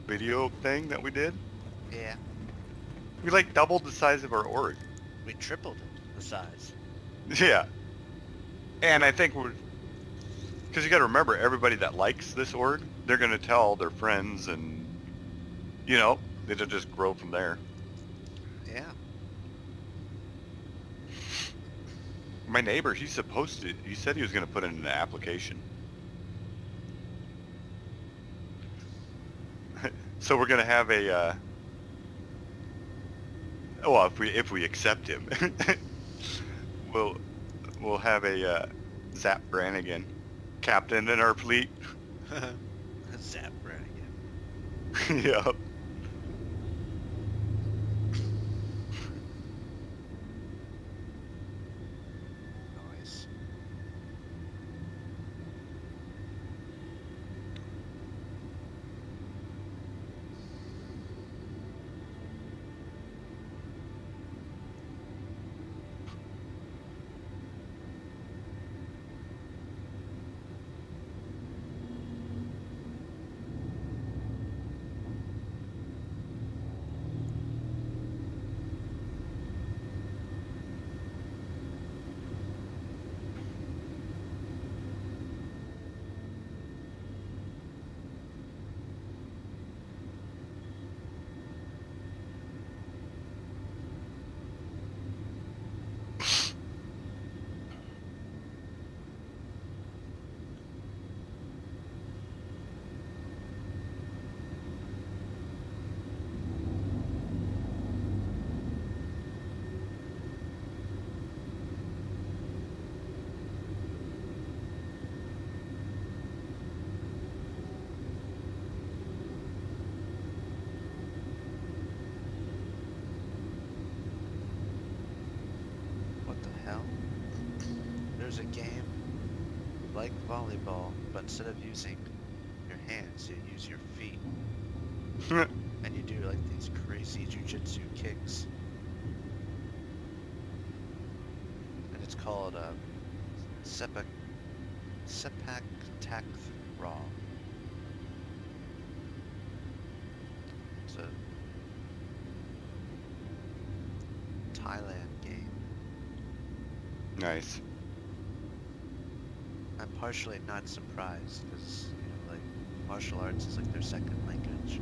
video thing that we did. Yeah. We like doubled the size of our org. We tripled the size. Yeah. And I think because you got to remember, everybody that likes this org, they're going to tell their friends, and you know, it'll just grow from there. Yeah. My neighbor, he said he was going to put in an application. So we're going to have a well, if we accept him, we'll have a Zap Brannigan captain in our fleet. Zap Brannigan. Yep. Nice. What the hell? There's a game like volleyball, but instead of using your hands, you use your feet. And you do like these crazy jujitsu kicks. And it's called Sepak Takraw. It's a Thailand game. Nice. I'm partially not surprised because, you know, like, martial arts is like their second language.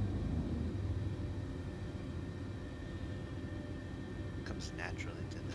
It comes naturally to them.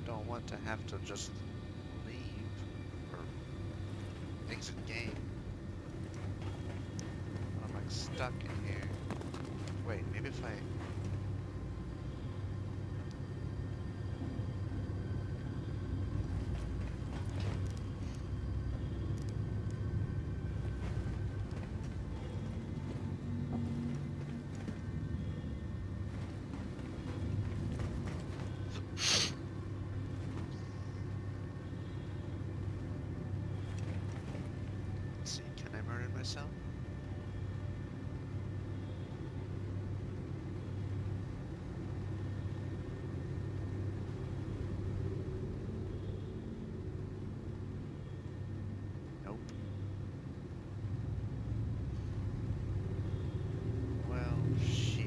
don't want to have to just leave or exit game. I'm like stuck in here. Wait, maybe if I... Let's see, can I murder myself? Nope. Well, shit.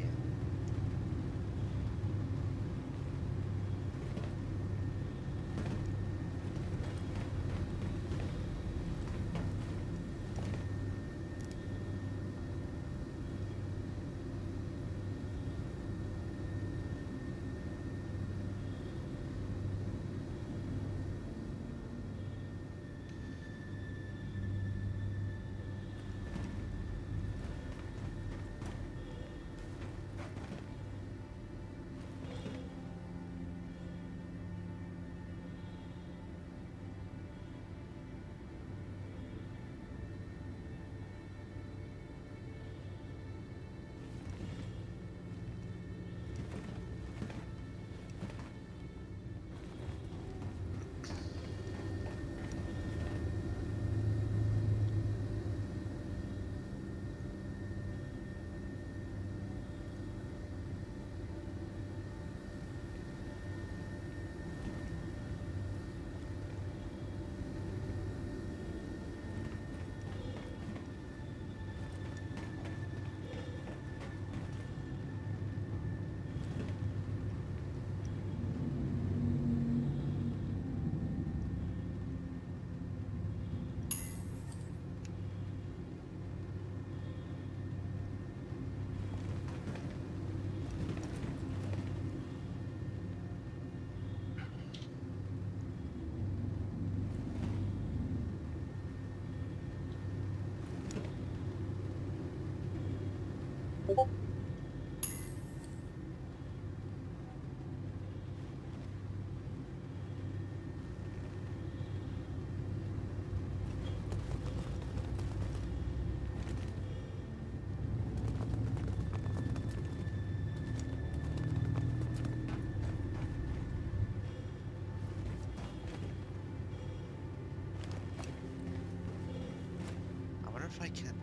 I wonder if I can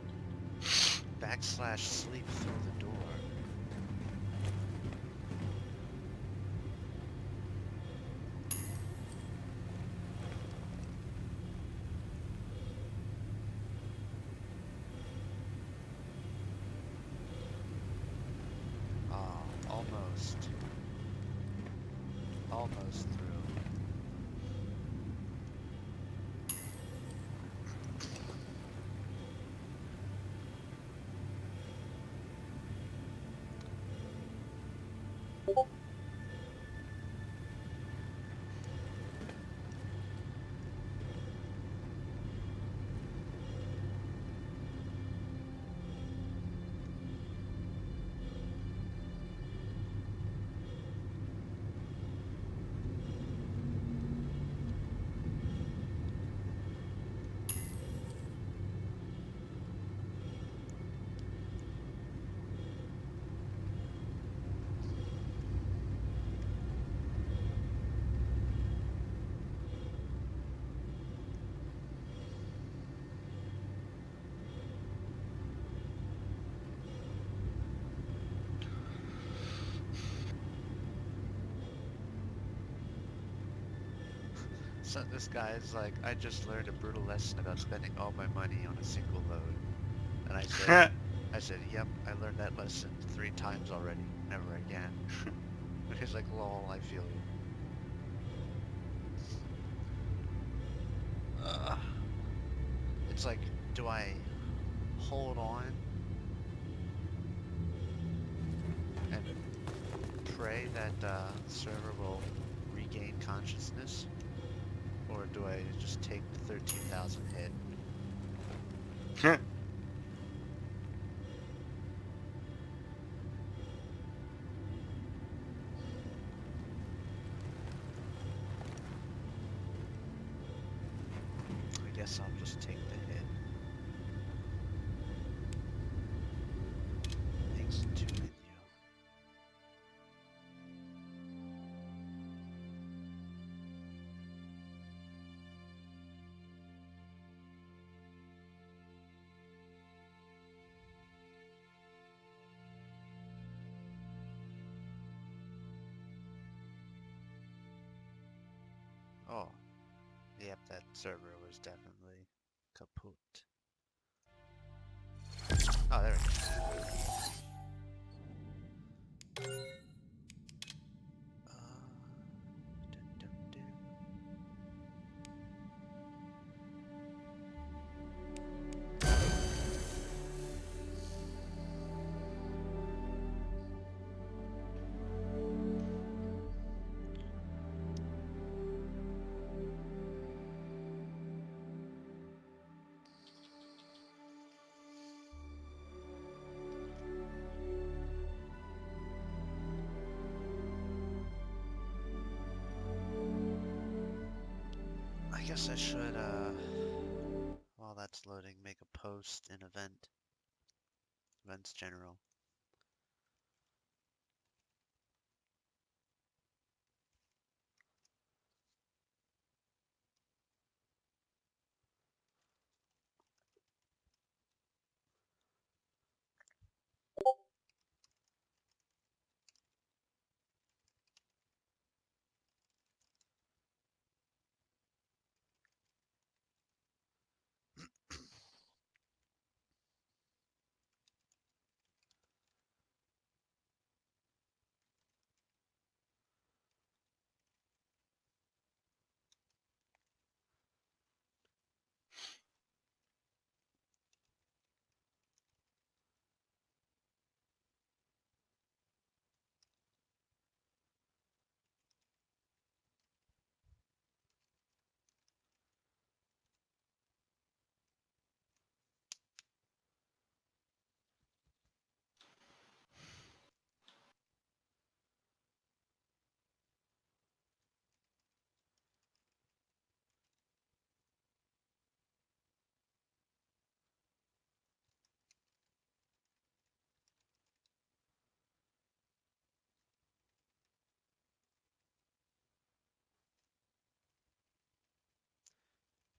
backslash sleep through the door. Oh, almost. Almost through. So this guy's like, I just learned a brutal lesson about spending all my money on a single load. And I said, yep, I learned that lesson 3 times already. Never again. He's like, lol, I feel you. It's like, do I hold on and pray that server will regain consciousness? Or do I just take the 13,000 hit? I guess I'll just take the hit. Thanks to menu. Oh, yep, that server was definitely kaput. Oh, there it is. Dun, dun, dun. I guess I should, while that's loading, make a post in events general.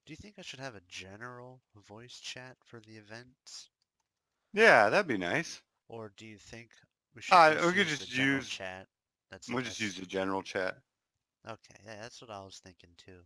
Do you think I should have a general voice chat for the events? Yeah, that'd be nice. Or do you think we should We could use the just general use, chat? That's we'll just use the general chat. okay, yeah, that's what I was thinking too.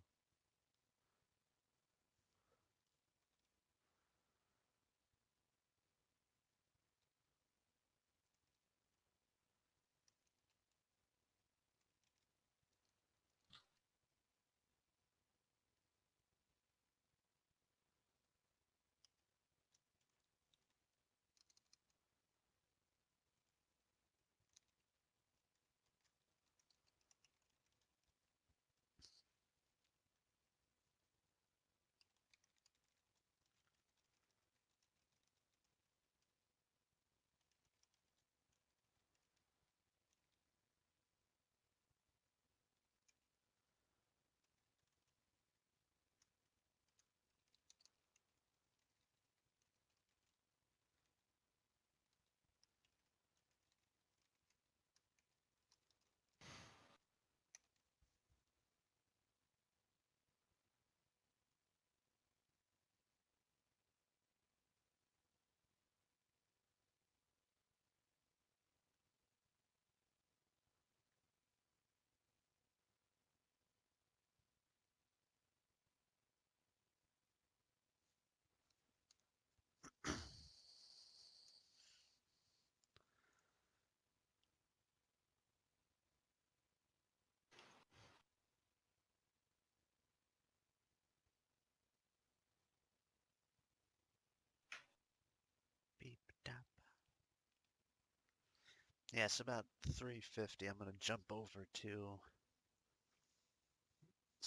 Beep dap. Yeah, it's about 3:50. I'm gonna jump over to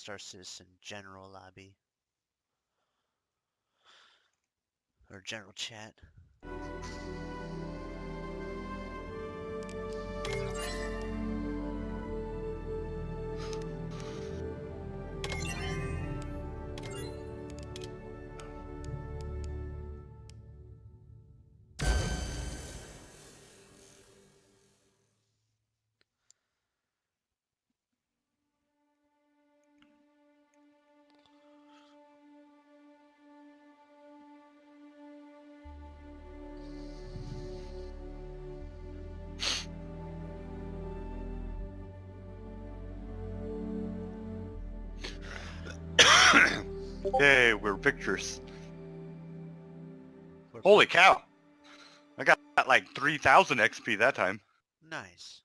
Star Citizen general lobby. Or general chat. Yay, we're victors. We're Holy cow! I got like 3,000 XP that time. nice.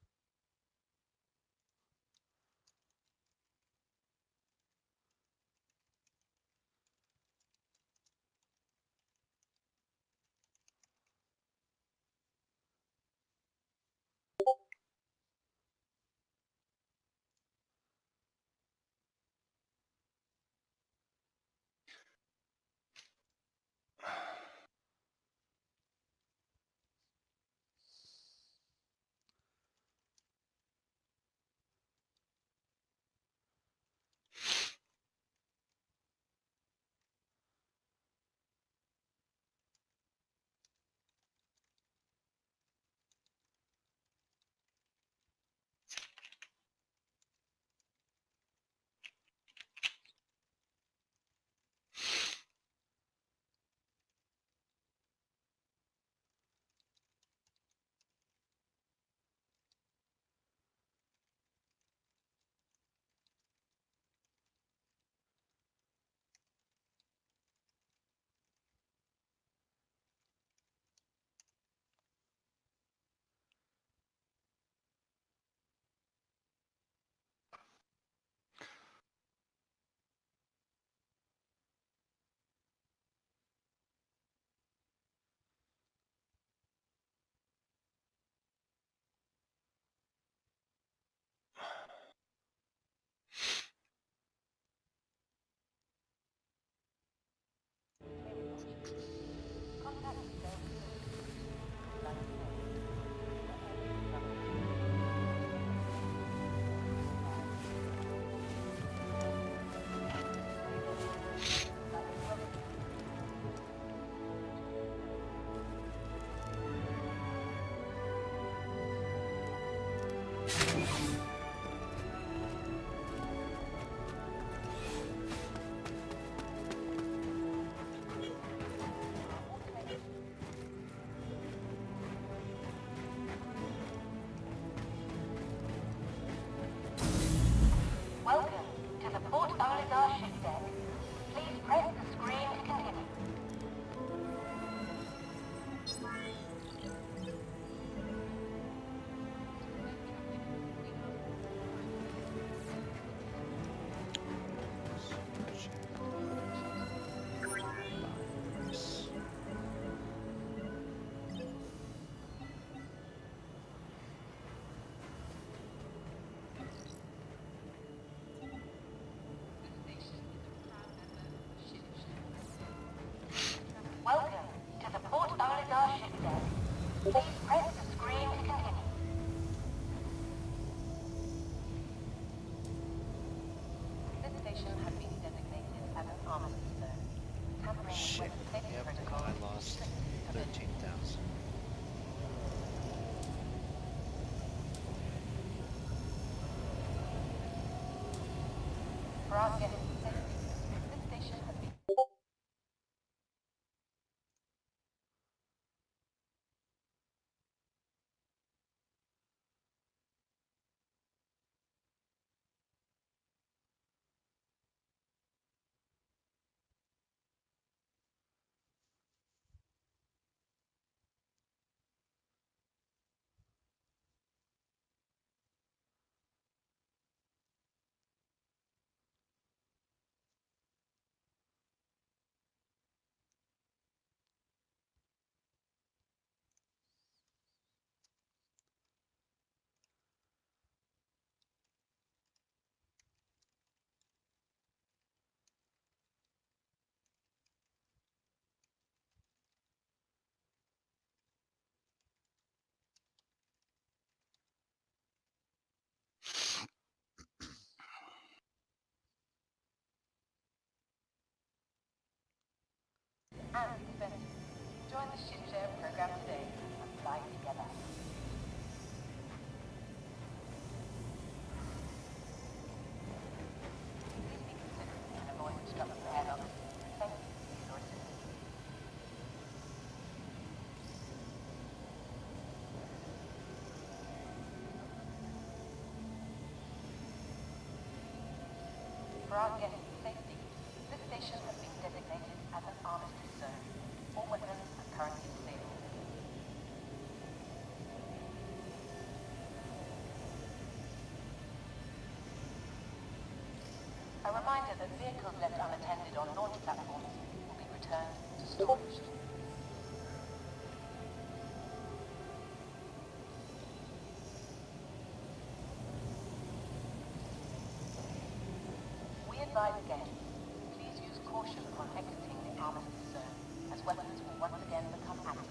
Welcome to the Port Oligar ship deck. Please press the screen to continue. Virus. Welcome to the Port Oligar ship deck. Please press the screen to continue. This station has been designated as an armistice zone. Tampering Shit. with weapons safety Yep, protocols I is lost restricted to 13,000. broadcast safety. This station has been join the ship share program today and fly together. Please be considerate and avoid obstructing airlocks. Thank you for your assistance. For our guests' safety, this station has been designated as an armistice zone. All weapons are currently disabled. A reminder that vehicles left unattended on launch platforms will be returned to storage. We advise guests, please use caution on exiting the armistice zone, as weapons will once again become active.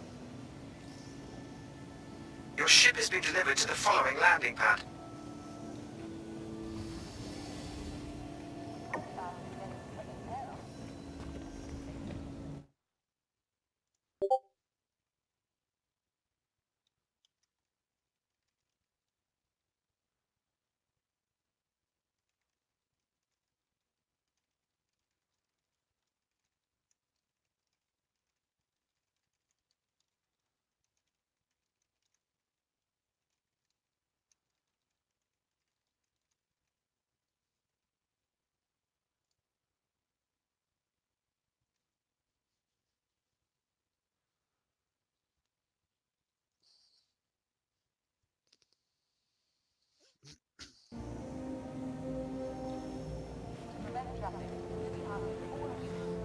Your ship has been delivered to the following landing pad. To prevent traffic, we ask all users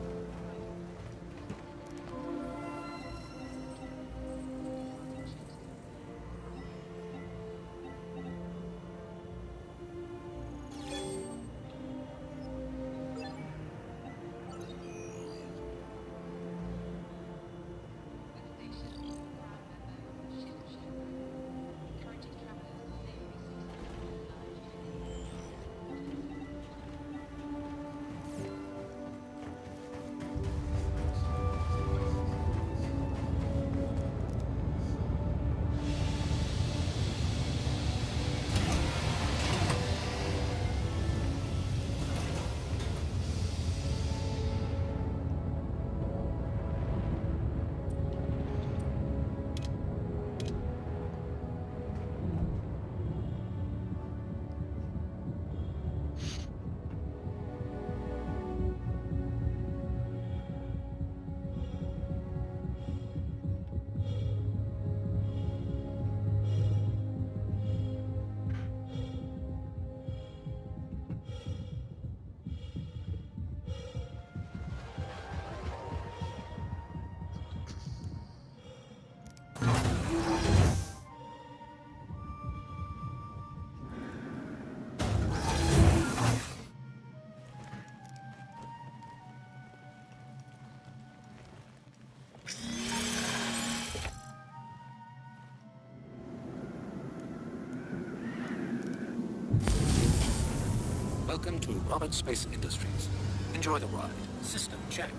Welcome to Robert Space Industries. Enjoy the ride. System check.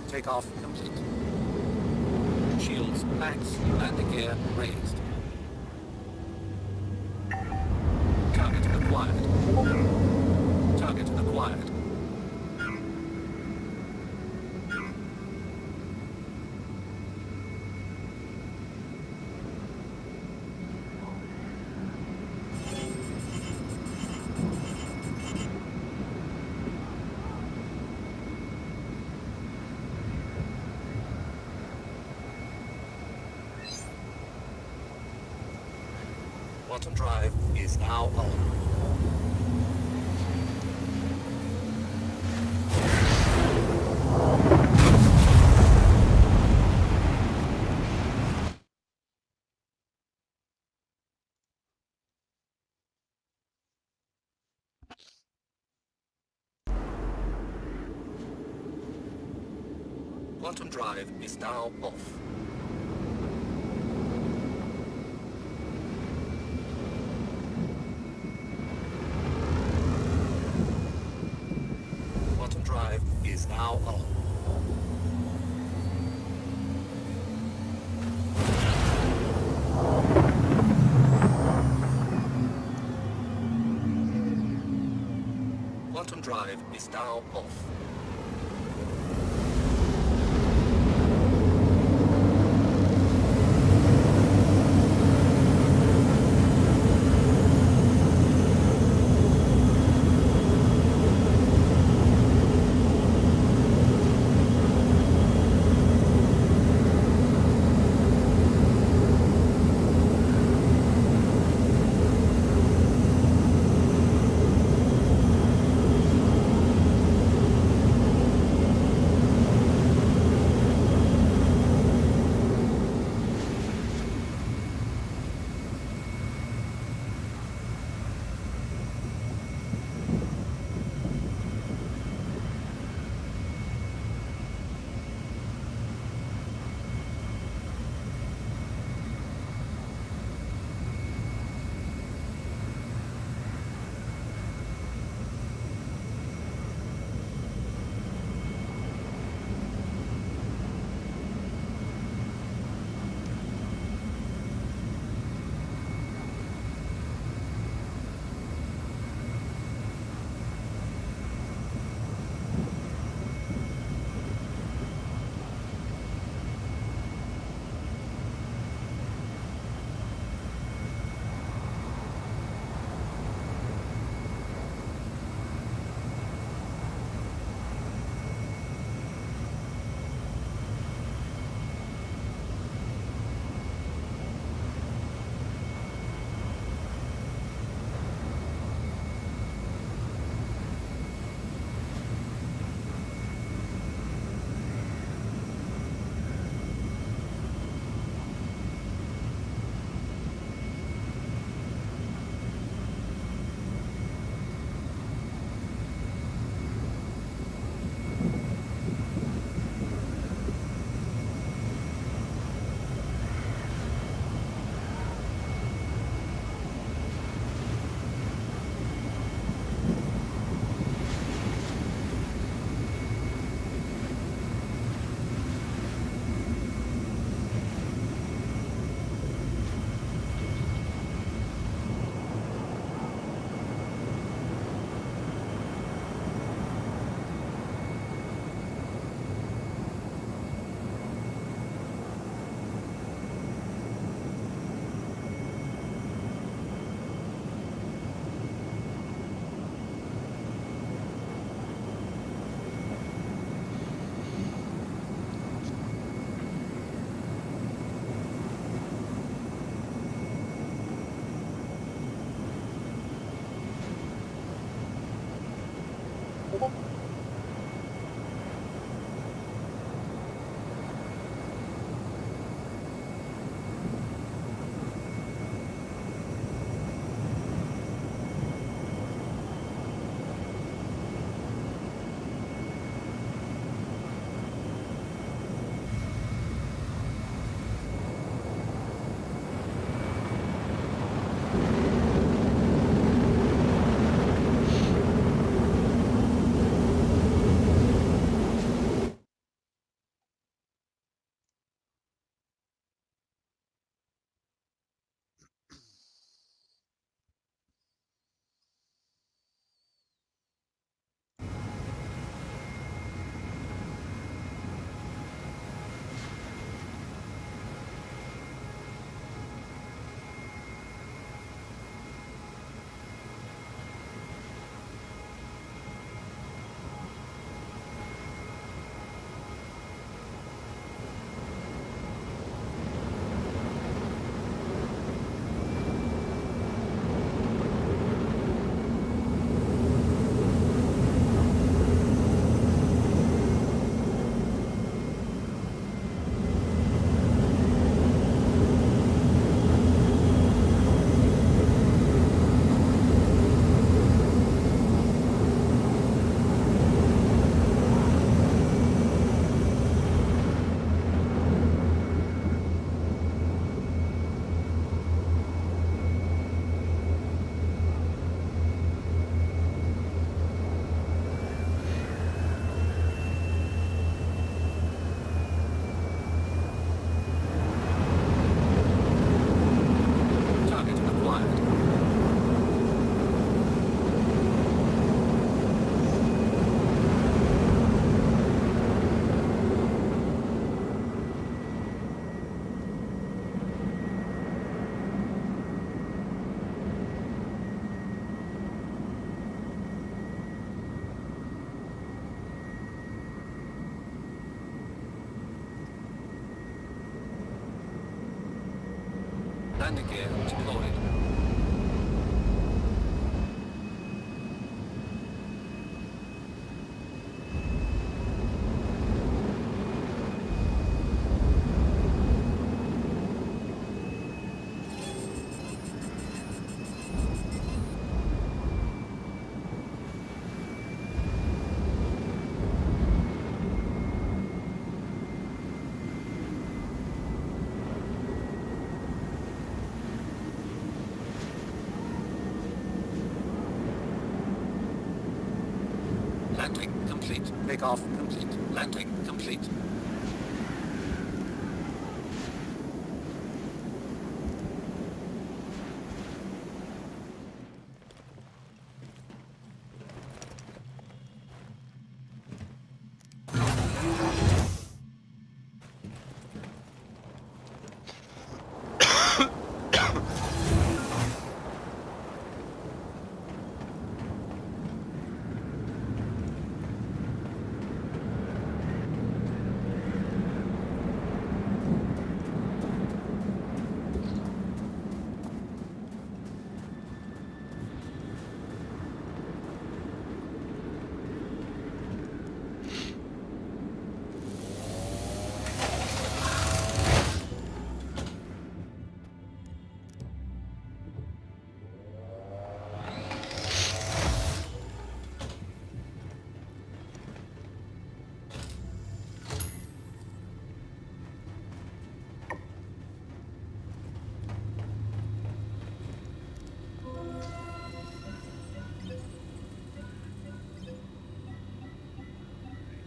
Takeoff complete. Shields max. Landing gear raised. Target acquired. Target acquired. Quantum drive is now on. Quantum drive is now off. Quantum drive is now on. is now off. Landing gear deployed. Landing complete. Takeoff complete. Landing complete.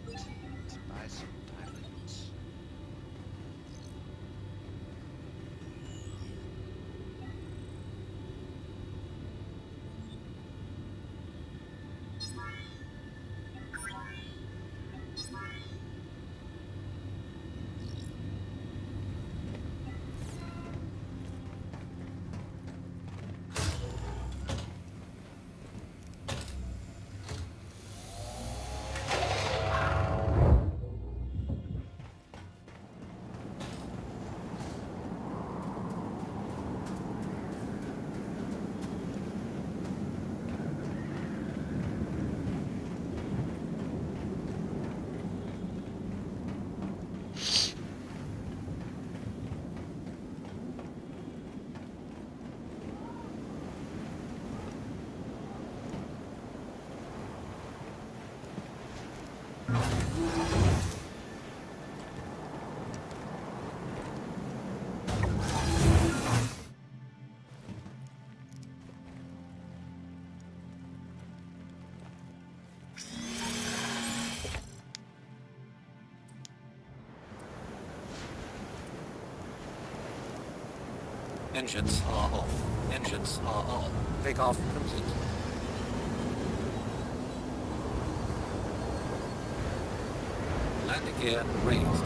Let's buy some diamonds. Engines are on. Engines are on. Takeoff complete. Landing gear raised.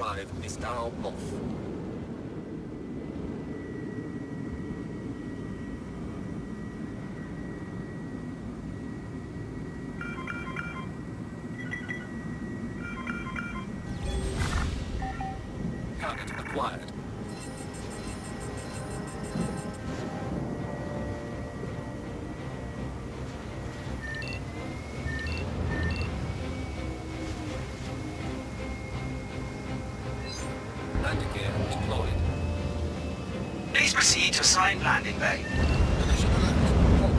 drive is now off. Target acquired. Landing gear deployed. Please proceed to assigned landing bay. Mission alert. Halt.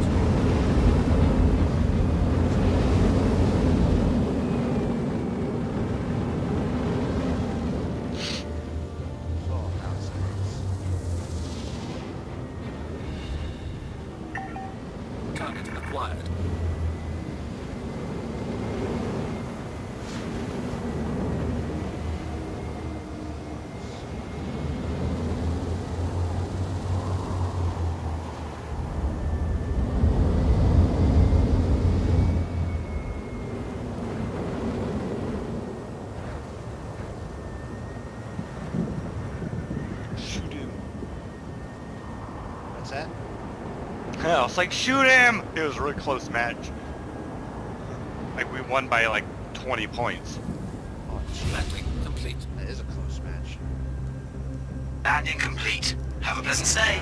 Full house. Target acquired. Shoot him. What's that? I was like, shoot him! It was a really close match. Like, we won by like 20 points. Oh, gee. Landing complete. That is a close match. Landing complete. Have a pleasant stay.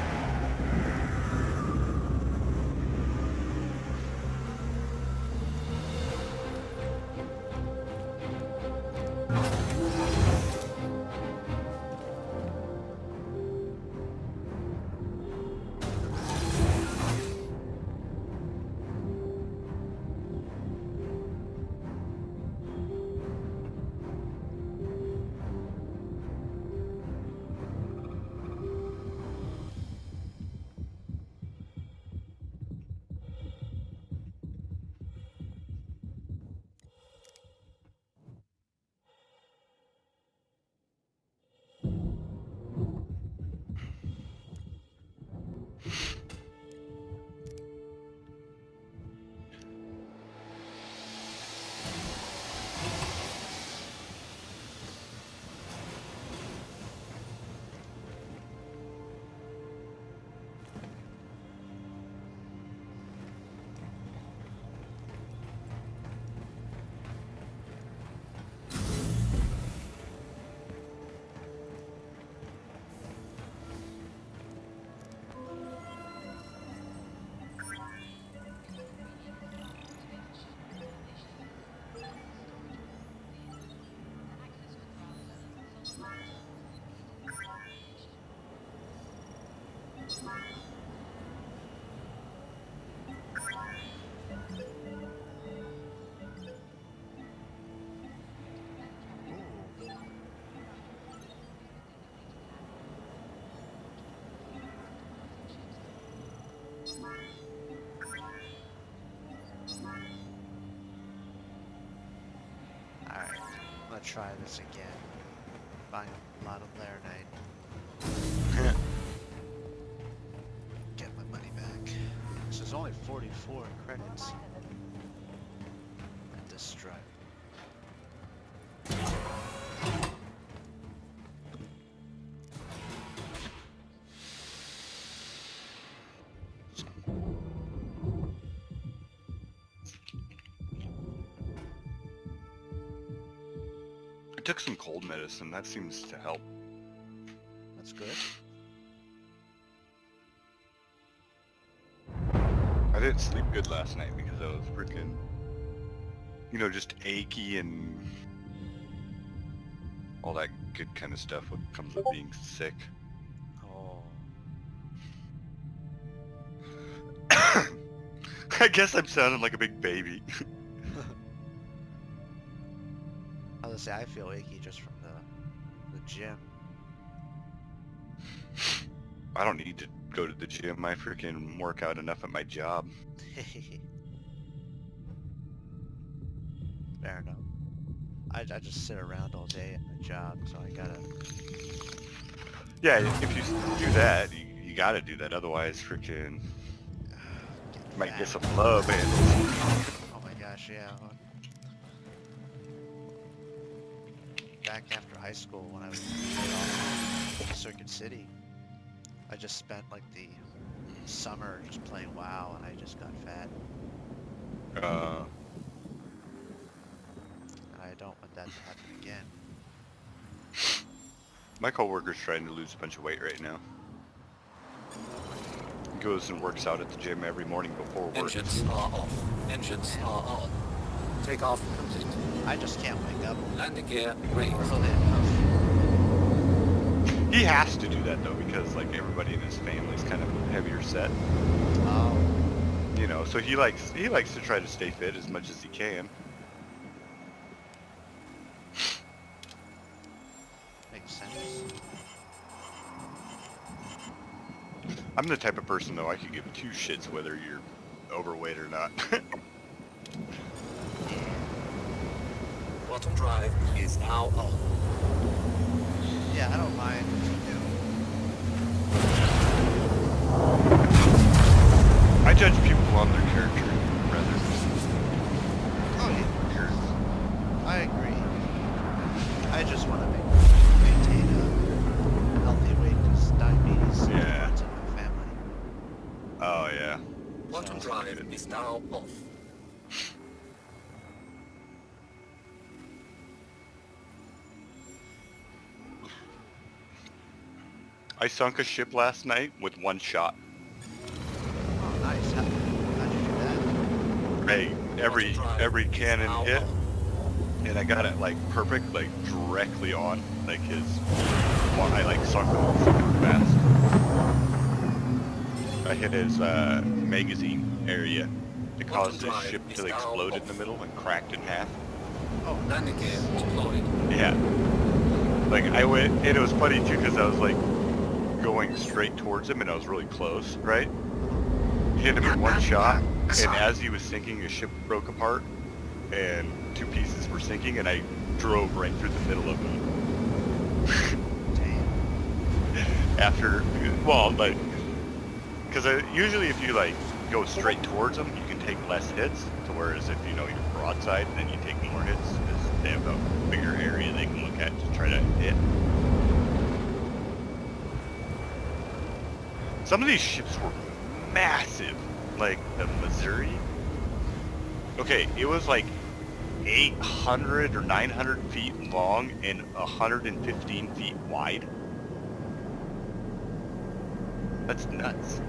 Alright, I'm gonna try this again. Buying a lot of Laranite. Get my money back. This is only 44 credits. At this stripe. I took some cold medicine. That seems to help. That's good. I didn't sleep good last night because I was freaking, just achy and all that good kind of stuff what comes with being sick. Oh. I guess I'm sounding like a big baby. I was gonna say I feel achy just from the gym. I don't need to go to the gym. I freaking work out enough at my job. Fair enough. I just sit around all day at my job, so I gotta. Yeah, if you do that, you gotta do that. Otherwise, freaking might get some love handles. Oh my gosh, yeah. back after high school when I was off in Circuit City. I just spent like the summer just playing WoW, and I just got fat. And I don't want that to happen again. My coworker's trying to lose a bunch of weight right now. He goes and works out at the gym every morning before work. Engines are off. Engines are on. Takeoff complete. I just can't wake up Landing gear raised. early enough. He has to do that though because like everybody in his family's kind of heavier set. Oh, You know, so he likes to try to stay fit as much as he can. makes sense. I'm the type of person though I could give two shits whether you're overweight or not. Bottom drive is now on. Yeah, I don't mind if you I judge people on their character rather than Oh, yeah. appearance. I agree. I just want to maintain a healthy weight because diabetes Yeah. runs in my family. Oh yeah. Bottom drive is now off. I sunk a ship last night with one shot. Oh, nice. How'd you do that? Hey, every cannon hit, and I got it like perfect, like directly on like his. Well, I like sunk him super fast. I hit his magazine area. It caused his ship to explode in the middle and cracked in half. Oh, Landing gear deployed. Yeah. Like I went, and it was funny too because I was like going straight towards him and I was really close, right? Hit him in one shot, and as he was sinking, his ship broke apart, and two pieces were sinking, and I drove right through the middle of him. damn. After, well, like, because usually if you like go straight towards them, you can take less hits. To whereas if you know you're broadside, then you take more hits because they have a bigger area they can look at to try to hit. Some of these ships were massive, like the Missouri. Okay, it was like 800 or 900 feet long and 115 feet wide. That's nuts.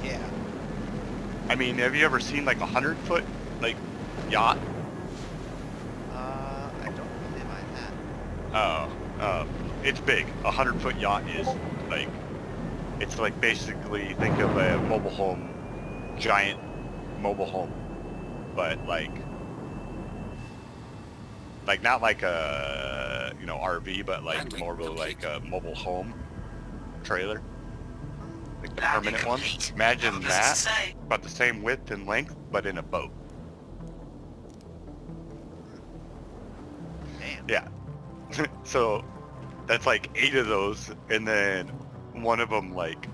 Yeah. I mean, have you ever seen like 100-foot like yacht? I don't believe I have. Oh, it's big. 100-foot yacht is like, it's like basically think of a mobile home, giant mobile home, but like not like a RV, but like more of a like a mobile home trailer, like the permanent ones. Imagine that, about the same width and length, but in a boat. Damn. Yeah. So that's like 8 of those, and then one of them like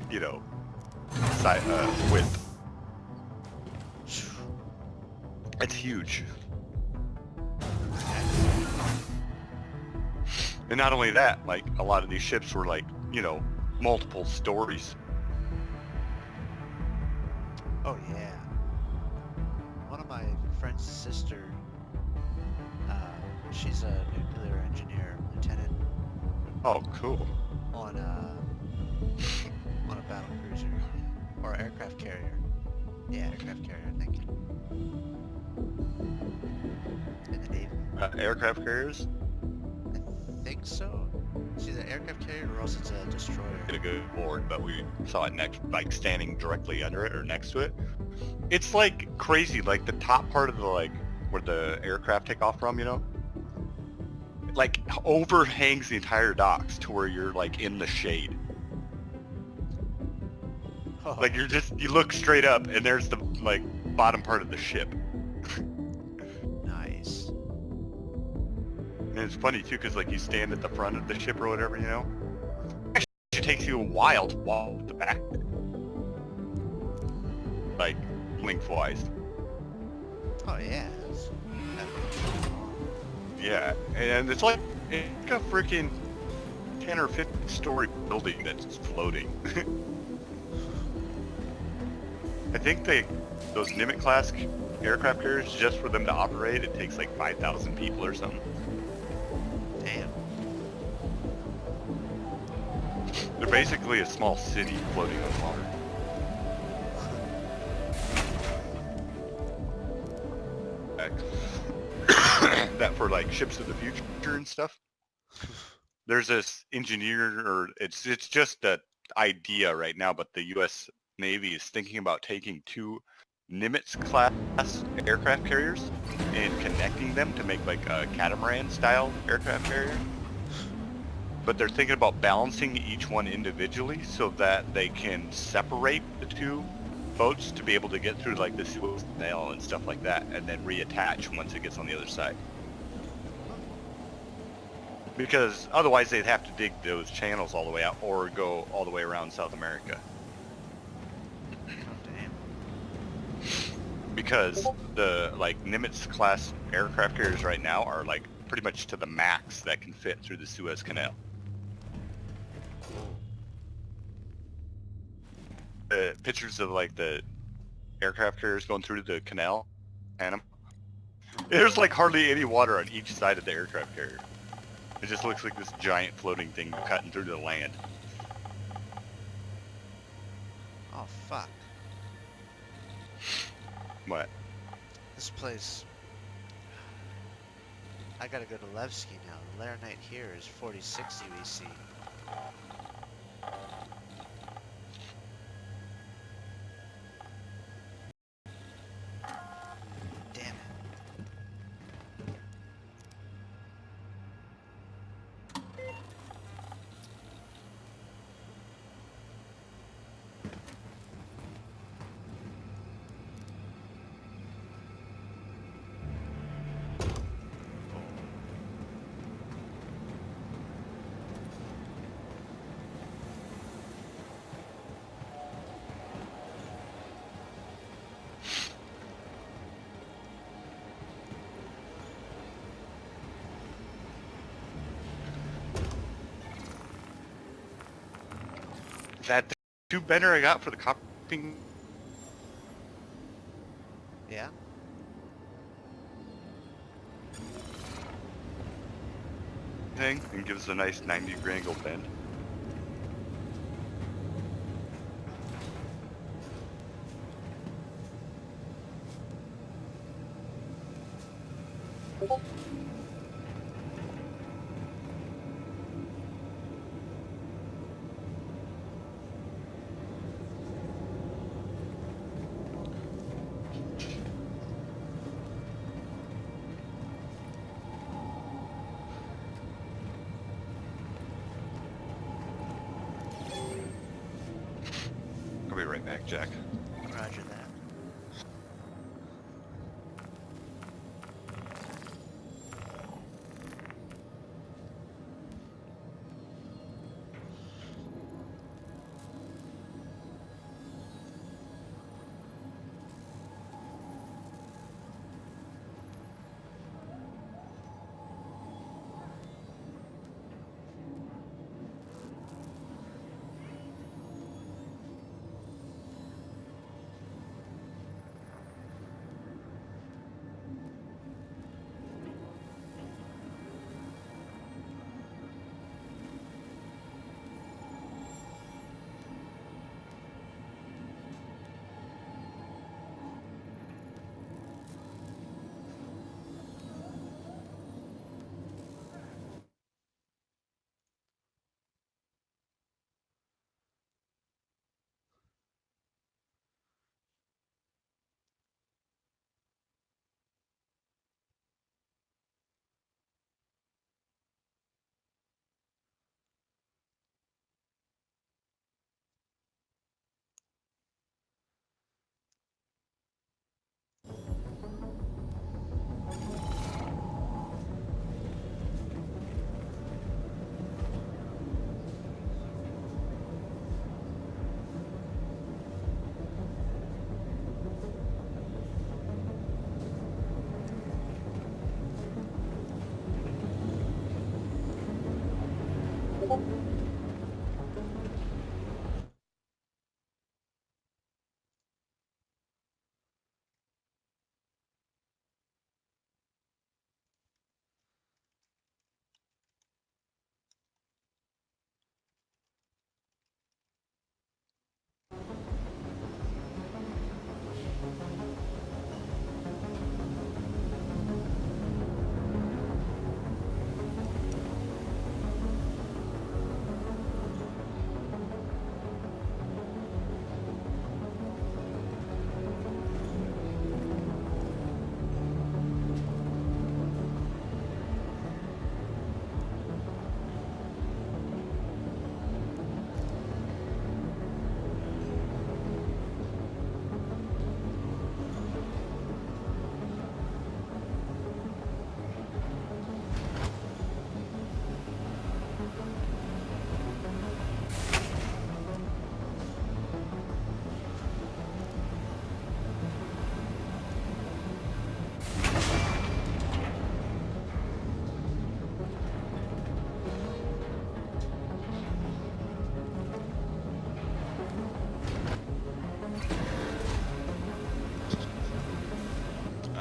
width. It's huge. And not only that, like a lot of these ships were like multiple stories. Oh yeah. One of my friend's sister, she's a nuclear engineer, lieutenant Oh, cool. on a battle cruiser or aircraft carrier. Yeah, aircraft carrier, I think. In the Navy. Aircraft carriers. I think so. It's either aircraft carrier or else it's a destroyer. Did a good board, but we saw it next, like standing directly under it or next to it. It's like crazy, like the top part of the like where the aircraft take off from, like overhangs the entire docks to where you're like in the shade. Oh, Like you look straight up and there's the like bottom part of the ship. nice. And it's funny too, because like you stand at the front of the ship or whatever, Actually, it takes you a while to walk the back, like lengthwise. Oh yeah. Yeah, and it's like a freaking 10 or 15 story building that's floating. I think those Nimitz class aircraft carriers, just for them to operate, it takes like 5,000 people or something. Damn. They're basically a small city floating on water. That for like ships of the future and stuff. There's this engineer, or it's just an idea right now, but the U.S. Navy is thinking about taking 2 Nimitz class aircraft carriers and connecting them to make like a catamaran style aircraft carrier. But they're thinking about balancing each one individually so that they can separate the 2 boats to be able to get through like the Suez Canal and stuff like that, and then reattach once it gets on the other side. Because otherwise they'd have to dig those channels all the way out or go all the way around South America. Oh, damn. Because the like Nimitz class aircraft carriers right now are like pretty much to the max that can fit through the Suez Canal. Pictures of like the aircraft carriers going through the canal, Panama. There's like hardly any water on each side of the aircraft carrier. It just looks like this giant floating thing cutting through the land. Oh, fuck. What? This place... I gotta go to Levski now. The layer night here is 46 UEC. Damn it. That tube bender I got for the copying Yeah? thing and gives a nice 90-degree angle bend. I'll be right back, Jack. Roger that.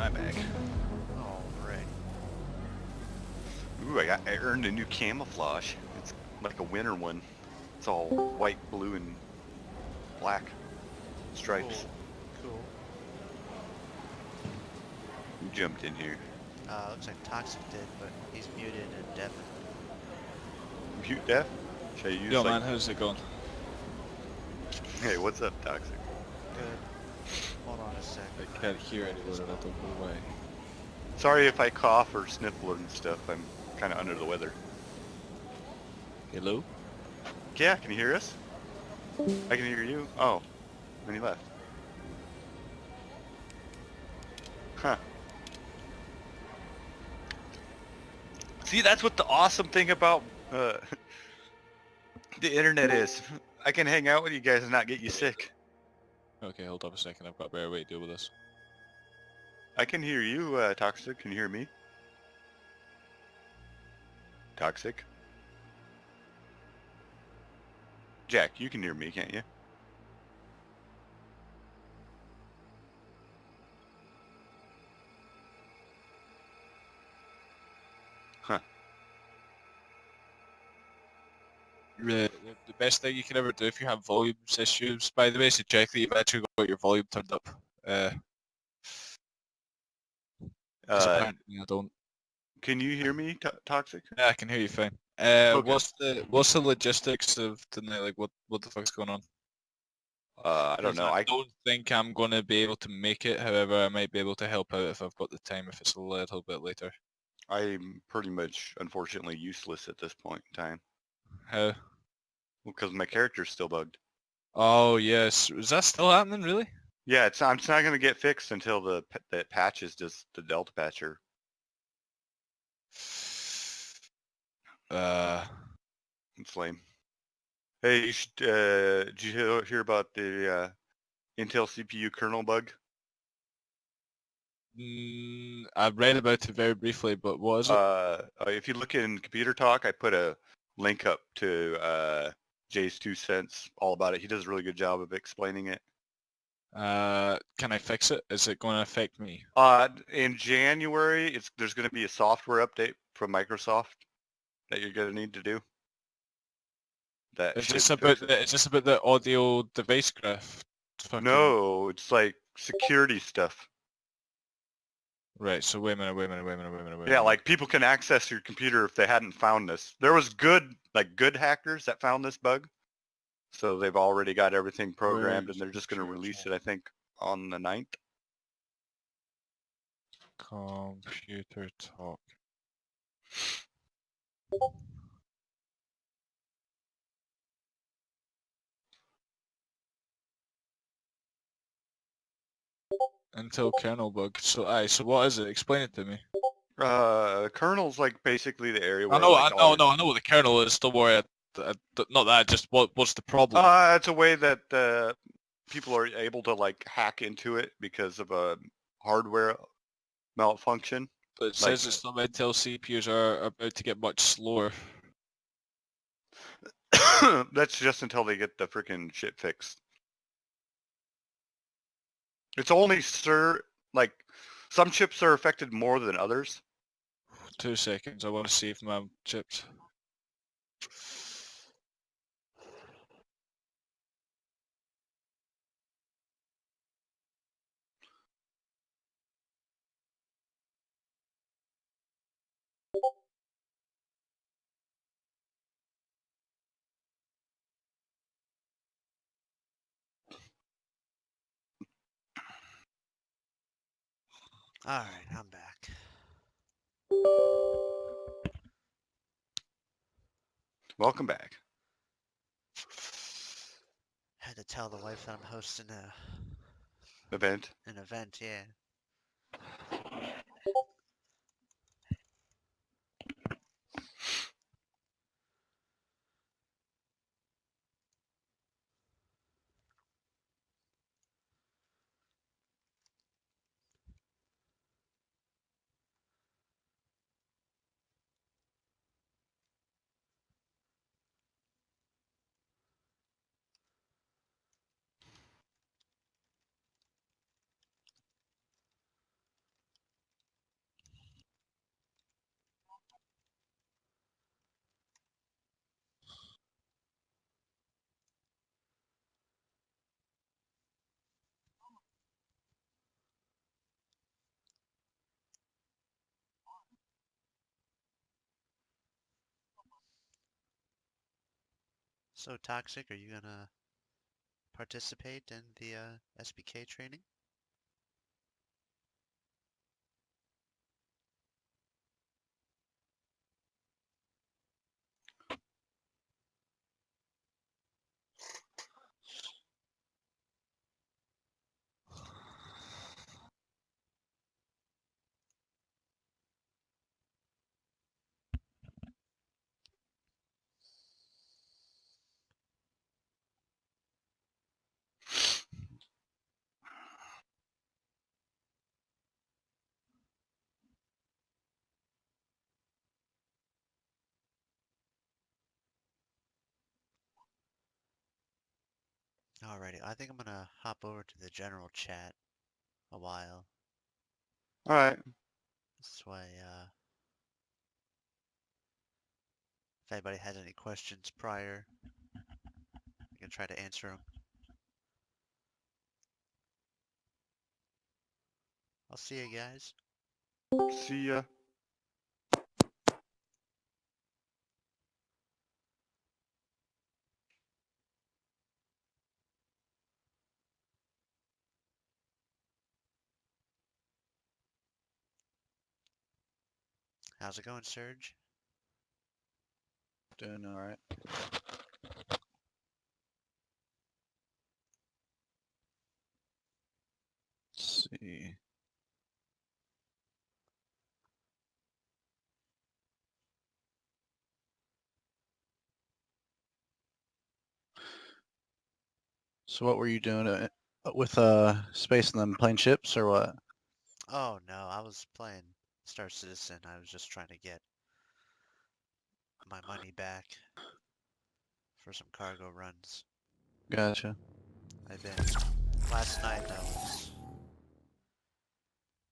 my bag. Oh, right. Ooh, I earned a new camouflage. It's like a winter one. It's all white, blue, and black stripes. Cool. Who jumped in here? Looks like Toxic did, but he's muted and deafened. Mute deaf? Should I use Yo, like... man, how's it going? Hey, what's up, Toxic? Good. Hold on a sec. I can't hear anyone, and I don't know why. Sorry if I cough or sniffle and stuff. I'm kind of under the weather. Hello? Yeah, can you hear us? I can hear you. Oh, then he left. Huh. See, that's what the awesome thing about the internet is. I can hang out with you guys and not get you sick. Okay, hold up a second. I've got a better way to deal with this. I can hear you, Toxic. Can you hear me? Toxic? Jack, you can hear me, can't you? Huh. The best thing you can ever do if you have volume issues, by the way, is to check that you've actually got your volume turned up. 'Cause apparently I don't. Can you hear me, Toxic? Yeah, I can hear you fine. Okay. What's the logistics of tonight? Like, what the fuck's going on? I don't 'Cause know. I don't think I'm gonna be able to make it. However, I might be able to help out if I've got the time. If it's a little bit later. I'm pretty much, unfortunately, useless at this point in time. How? Because my character's still bugged. Oh yes, is that still happening? Really? Yeah, it's not going to get fixed until the patch is just the Delta patcher. It's lame. Hey, did you hear about the Intel CPU kernel bug? I read about it very briefly, but what is it? If you look in Computer Talk, I put a link up to Jay's 2 cents all about it. He does a really good job of explaining it. Can I fix it? Is it going to affect me? In January, there's going to be a software update from Microsoft that you're going to need to do. That Is should this fix about it. is this about the audio device graph? Fucking... No, it's like security stuff. Right. So wait a minute. Yeah, like people can access your computer if they hadn't found this. There was good hackers that found this bug. So they've already got everything programmed and they're just going to release it, I think, on the 9th. Computer Talk. Intel kernel bug. So what is it? Explain it to me. Kernel's like basically the area where I know what the kernel is. Don't worry. Not that. Just what's the problem? It's a way that people are able to like hack into it because of a hardware malfunction. But it says that some Intel CPUs are about to get much slower. That's just until they get the freaking shit fixed. It's only like some chips are affected more than others. 2 seconds. I want to see if my chips. Alright, I'm back. Welcome back. Had to tell the wife that I'm hosting Event. an event, yeah. So, Toxic, are you gonna participate in the SBK training? Alrighty, I think I'm gonna hop over to the general chat a while. Alright. This way, if anybody has any questions prior, I can try to answer them. I'll see you guys. See ya. How's it going, Serge? Doing alright. Let's see. So what were you doing with space and them playing ships or what? Oh no, I was playing Star Citizen. I was just trying to get my money back for some cargo runs. Gotcha. Last night I was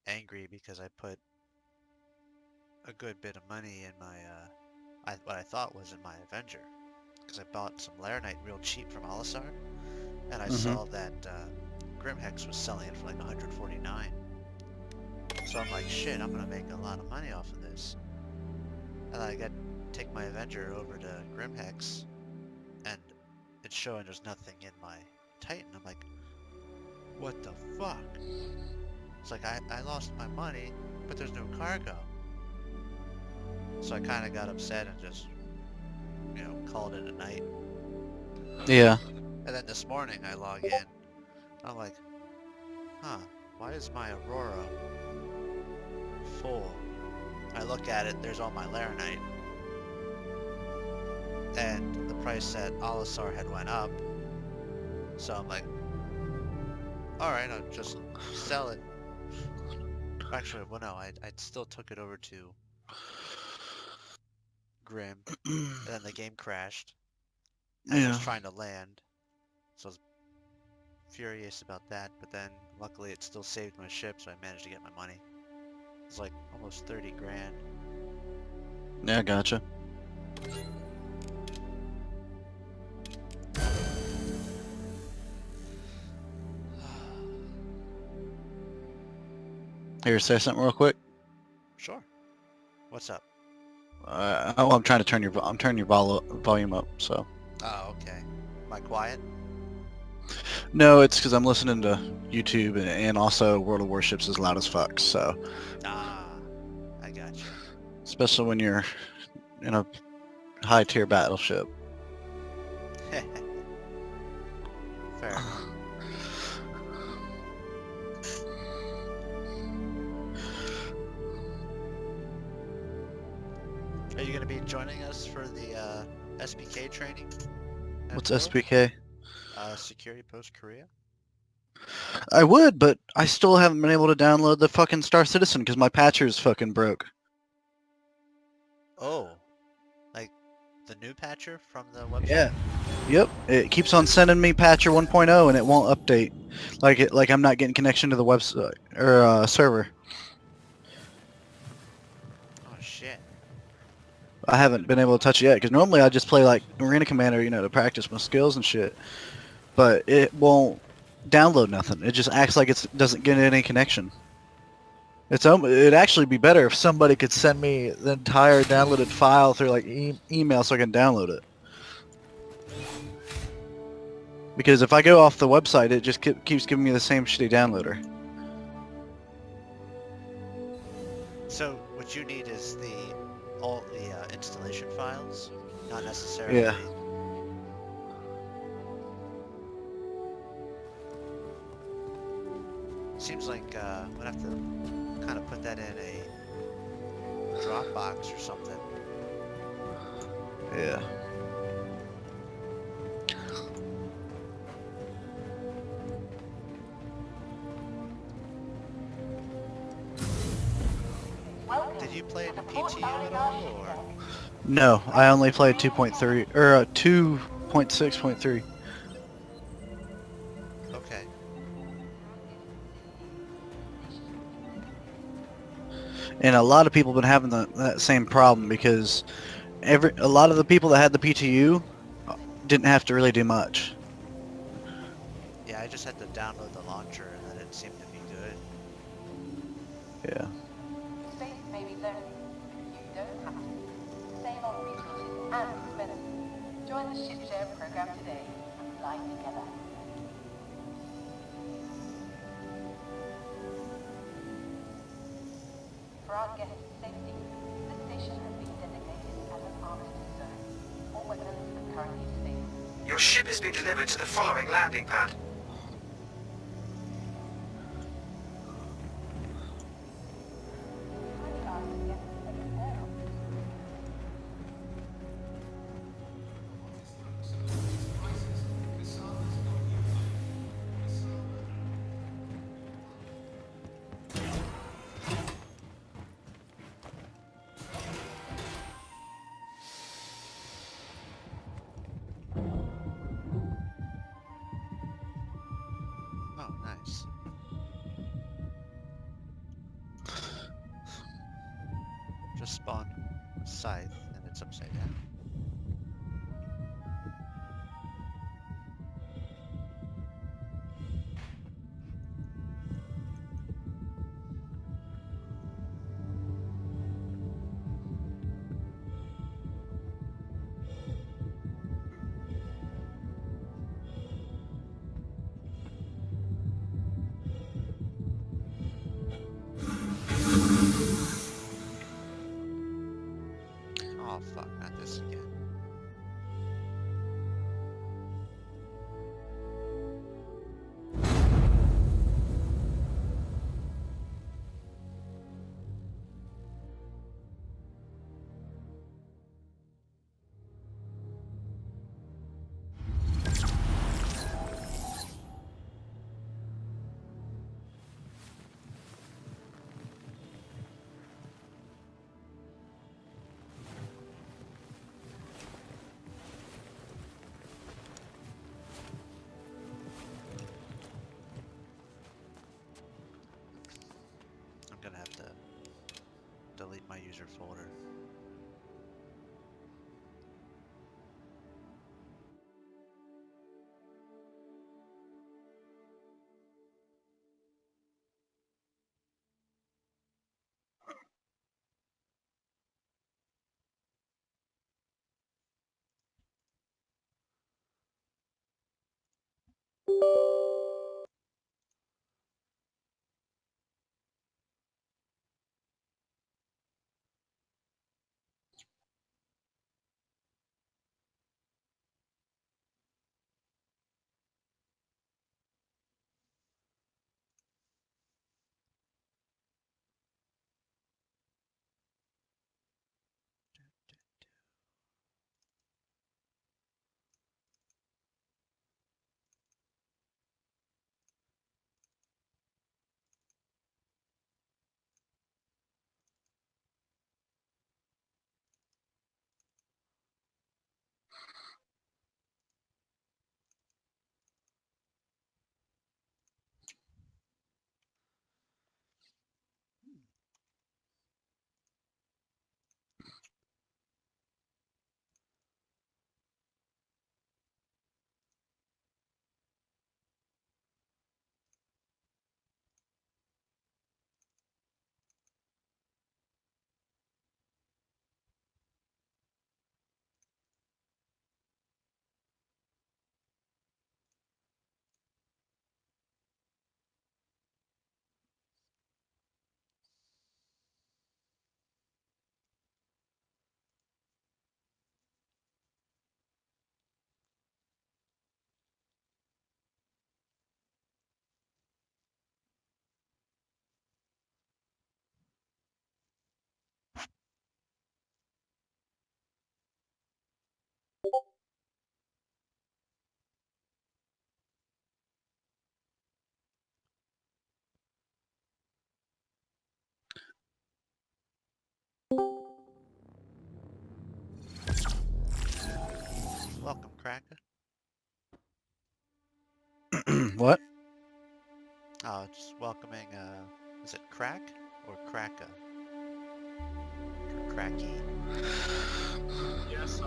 angry because I put a good bit of money in my, what I thought was in my Avenger. Because I bought some Laranite real cheap from Alisar, and I saw that Grimhex was selling it for like 149. So I'm like, shit, I'm gonna make a lot of money off of this. And I take my Avenger over to Grimhex, and it's showing there's nothing in my Titan. I'm like, what the fuck? It's like, I lost my money, but there's no cargo. So I kind of got upset and just, you know, called it a night. Yeah. And then this morning I log in, I'm like, huh, why is my Aurora full? I look at it, there's all my Laranite. And the price at Alisar had went up. So I'm like, alright, I'll just sell it. Actually, well no, I still took it over to Grim, and then the game crashed. And I was trying to land, so I was furious about that, but then luckily it still saved my ship, so I managed to get my money. It was like almost 30 grand. Yeah, gotcha. Here, say something real quick. Sure. What's up? I'm trying to turn your volume up. So. Oh, okay. Am I quiet? No, it's because I'm listening to YouTube and also World of Warships is loud as fuck. So. Ah, I gotcha. Especially when you're in a high tier battleship. Fair enough. Are you going to be joining us for the SPK training? What's SPK? Security Post Korea? I would, but I still haven't been able to download the fucking Star Citizen because my patcher's fucking broke. Oh. Like the new patcher from the website? Yeah. Yep. It keeps on sending me patcher 1.0 and it won't update. Like I'm not getting connection to the website or server. Oh shit. I haven't been able to touch it yet because normally I just play like Arena Commander, you know, to practice my skills and shit. But it won't download nothing. It just acts like it doesn't get any connection. It'd actually be better if somebody could send me the entire downloaded file through like email so I can download it. Because if I go off the website, it just keeps giving me the same shitty downloader. So what you need is all the installation files, not necessarily. Yeah. Seems like I'm gonna have to kind of put that in a Dropbox or something. Yeah. Did you play it in PTU at all, or? No, I only played 2.3 or 2.6.3. Okay. And a lot of people have been having that same problem because a lot of the people that had the PTU didn't have to really do much. Yeah, I just had to download the launcher and then it seemed to be good. Yeah. Space may be lonely. You don't have to. Save on resources and expenses. Join the ship share program today and fly together. For our guests' safety, this station has been designated as an armistice zone. All weapons are currently disabled. Your ship has been delivered to the following landing pad. Kindly ask the guests to exit now. Oh, nice. Just spawned a scythe and it's upside down. Oh fuck, not this. Cracker? What? Oh, just welcoming, is it Crack or Cracka? Or Cracky? Yes,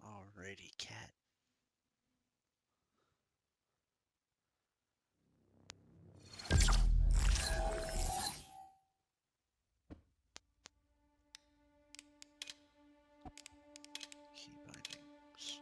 Alrighty, cat. Key bindings.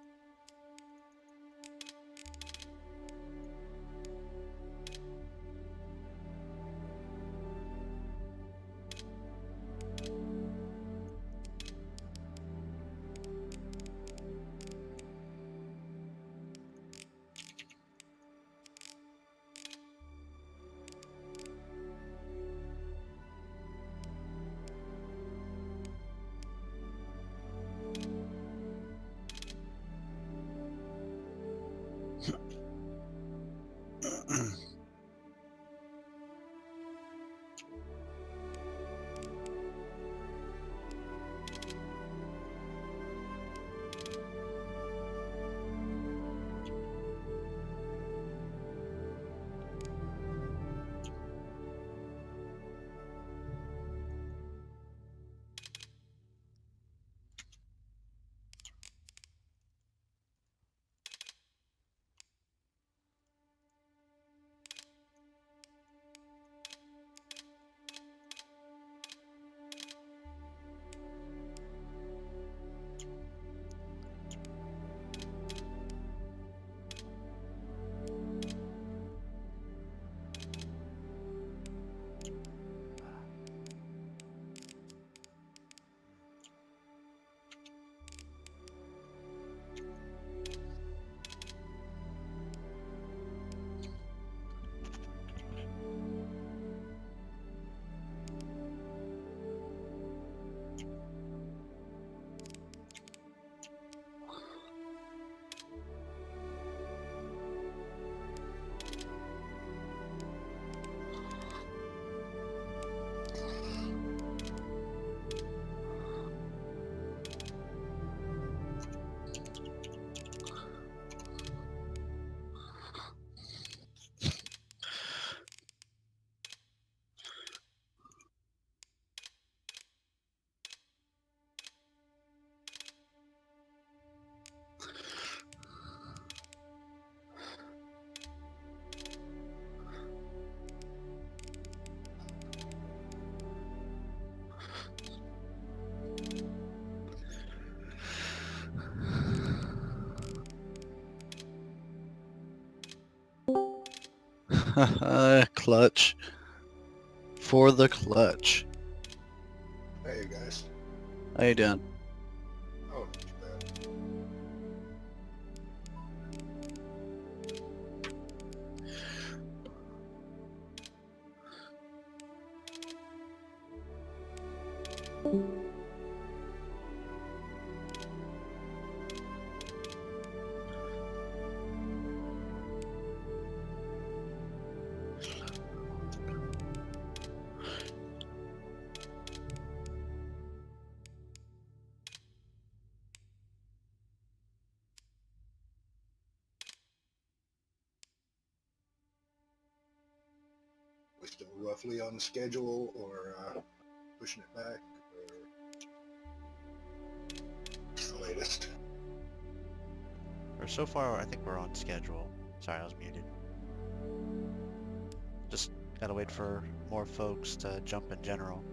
Clutch. For the clutch. Hey guys. How you doing? Oh, not too bad. We still roughly on the schedule, or pushing it back, or the latest? Or so far, I think we're on schedule. Sorry, I was muted. Just gotta wait for more folks to jump in general.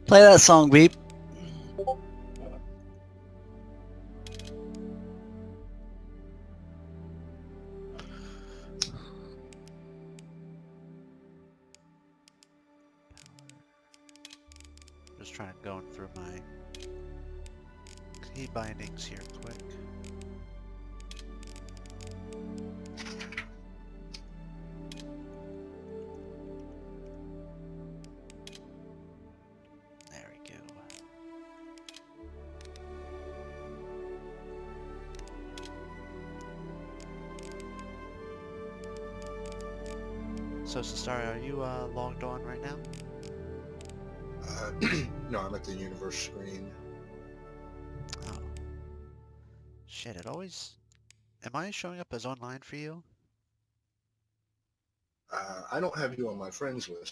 Play that song, Beep. Just trying to go through my key bindings here quick. There we go. So, Sastari, are you logged on right now? No, I'm at the universe screen. Oh. Shit, it always... Am I showing up as online for you? I don't have you on my friends list.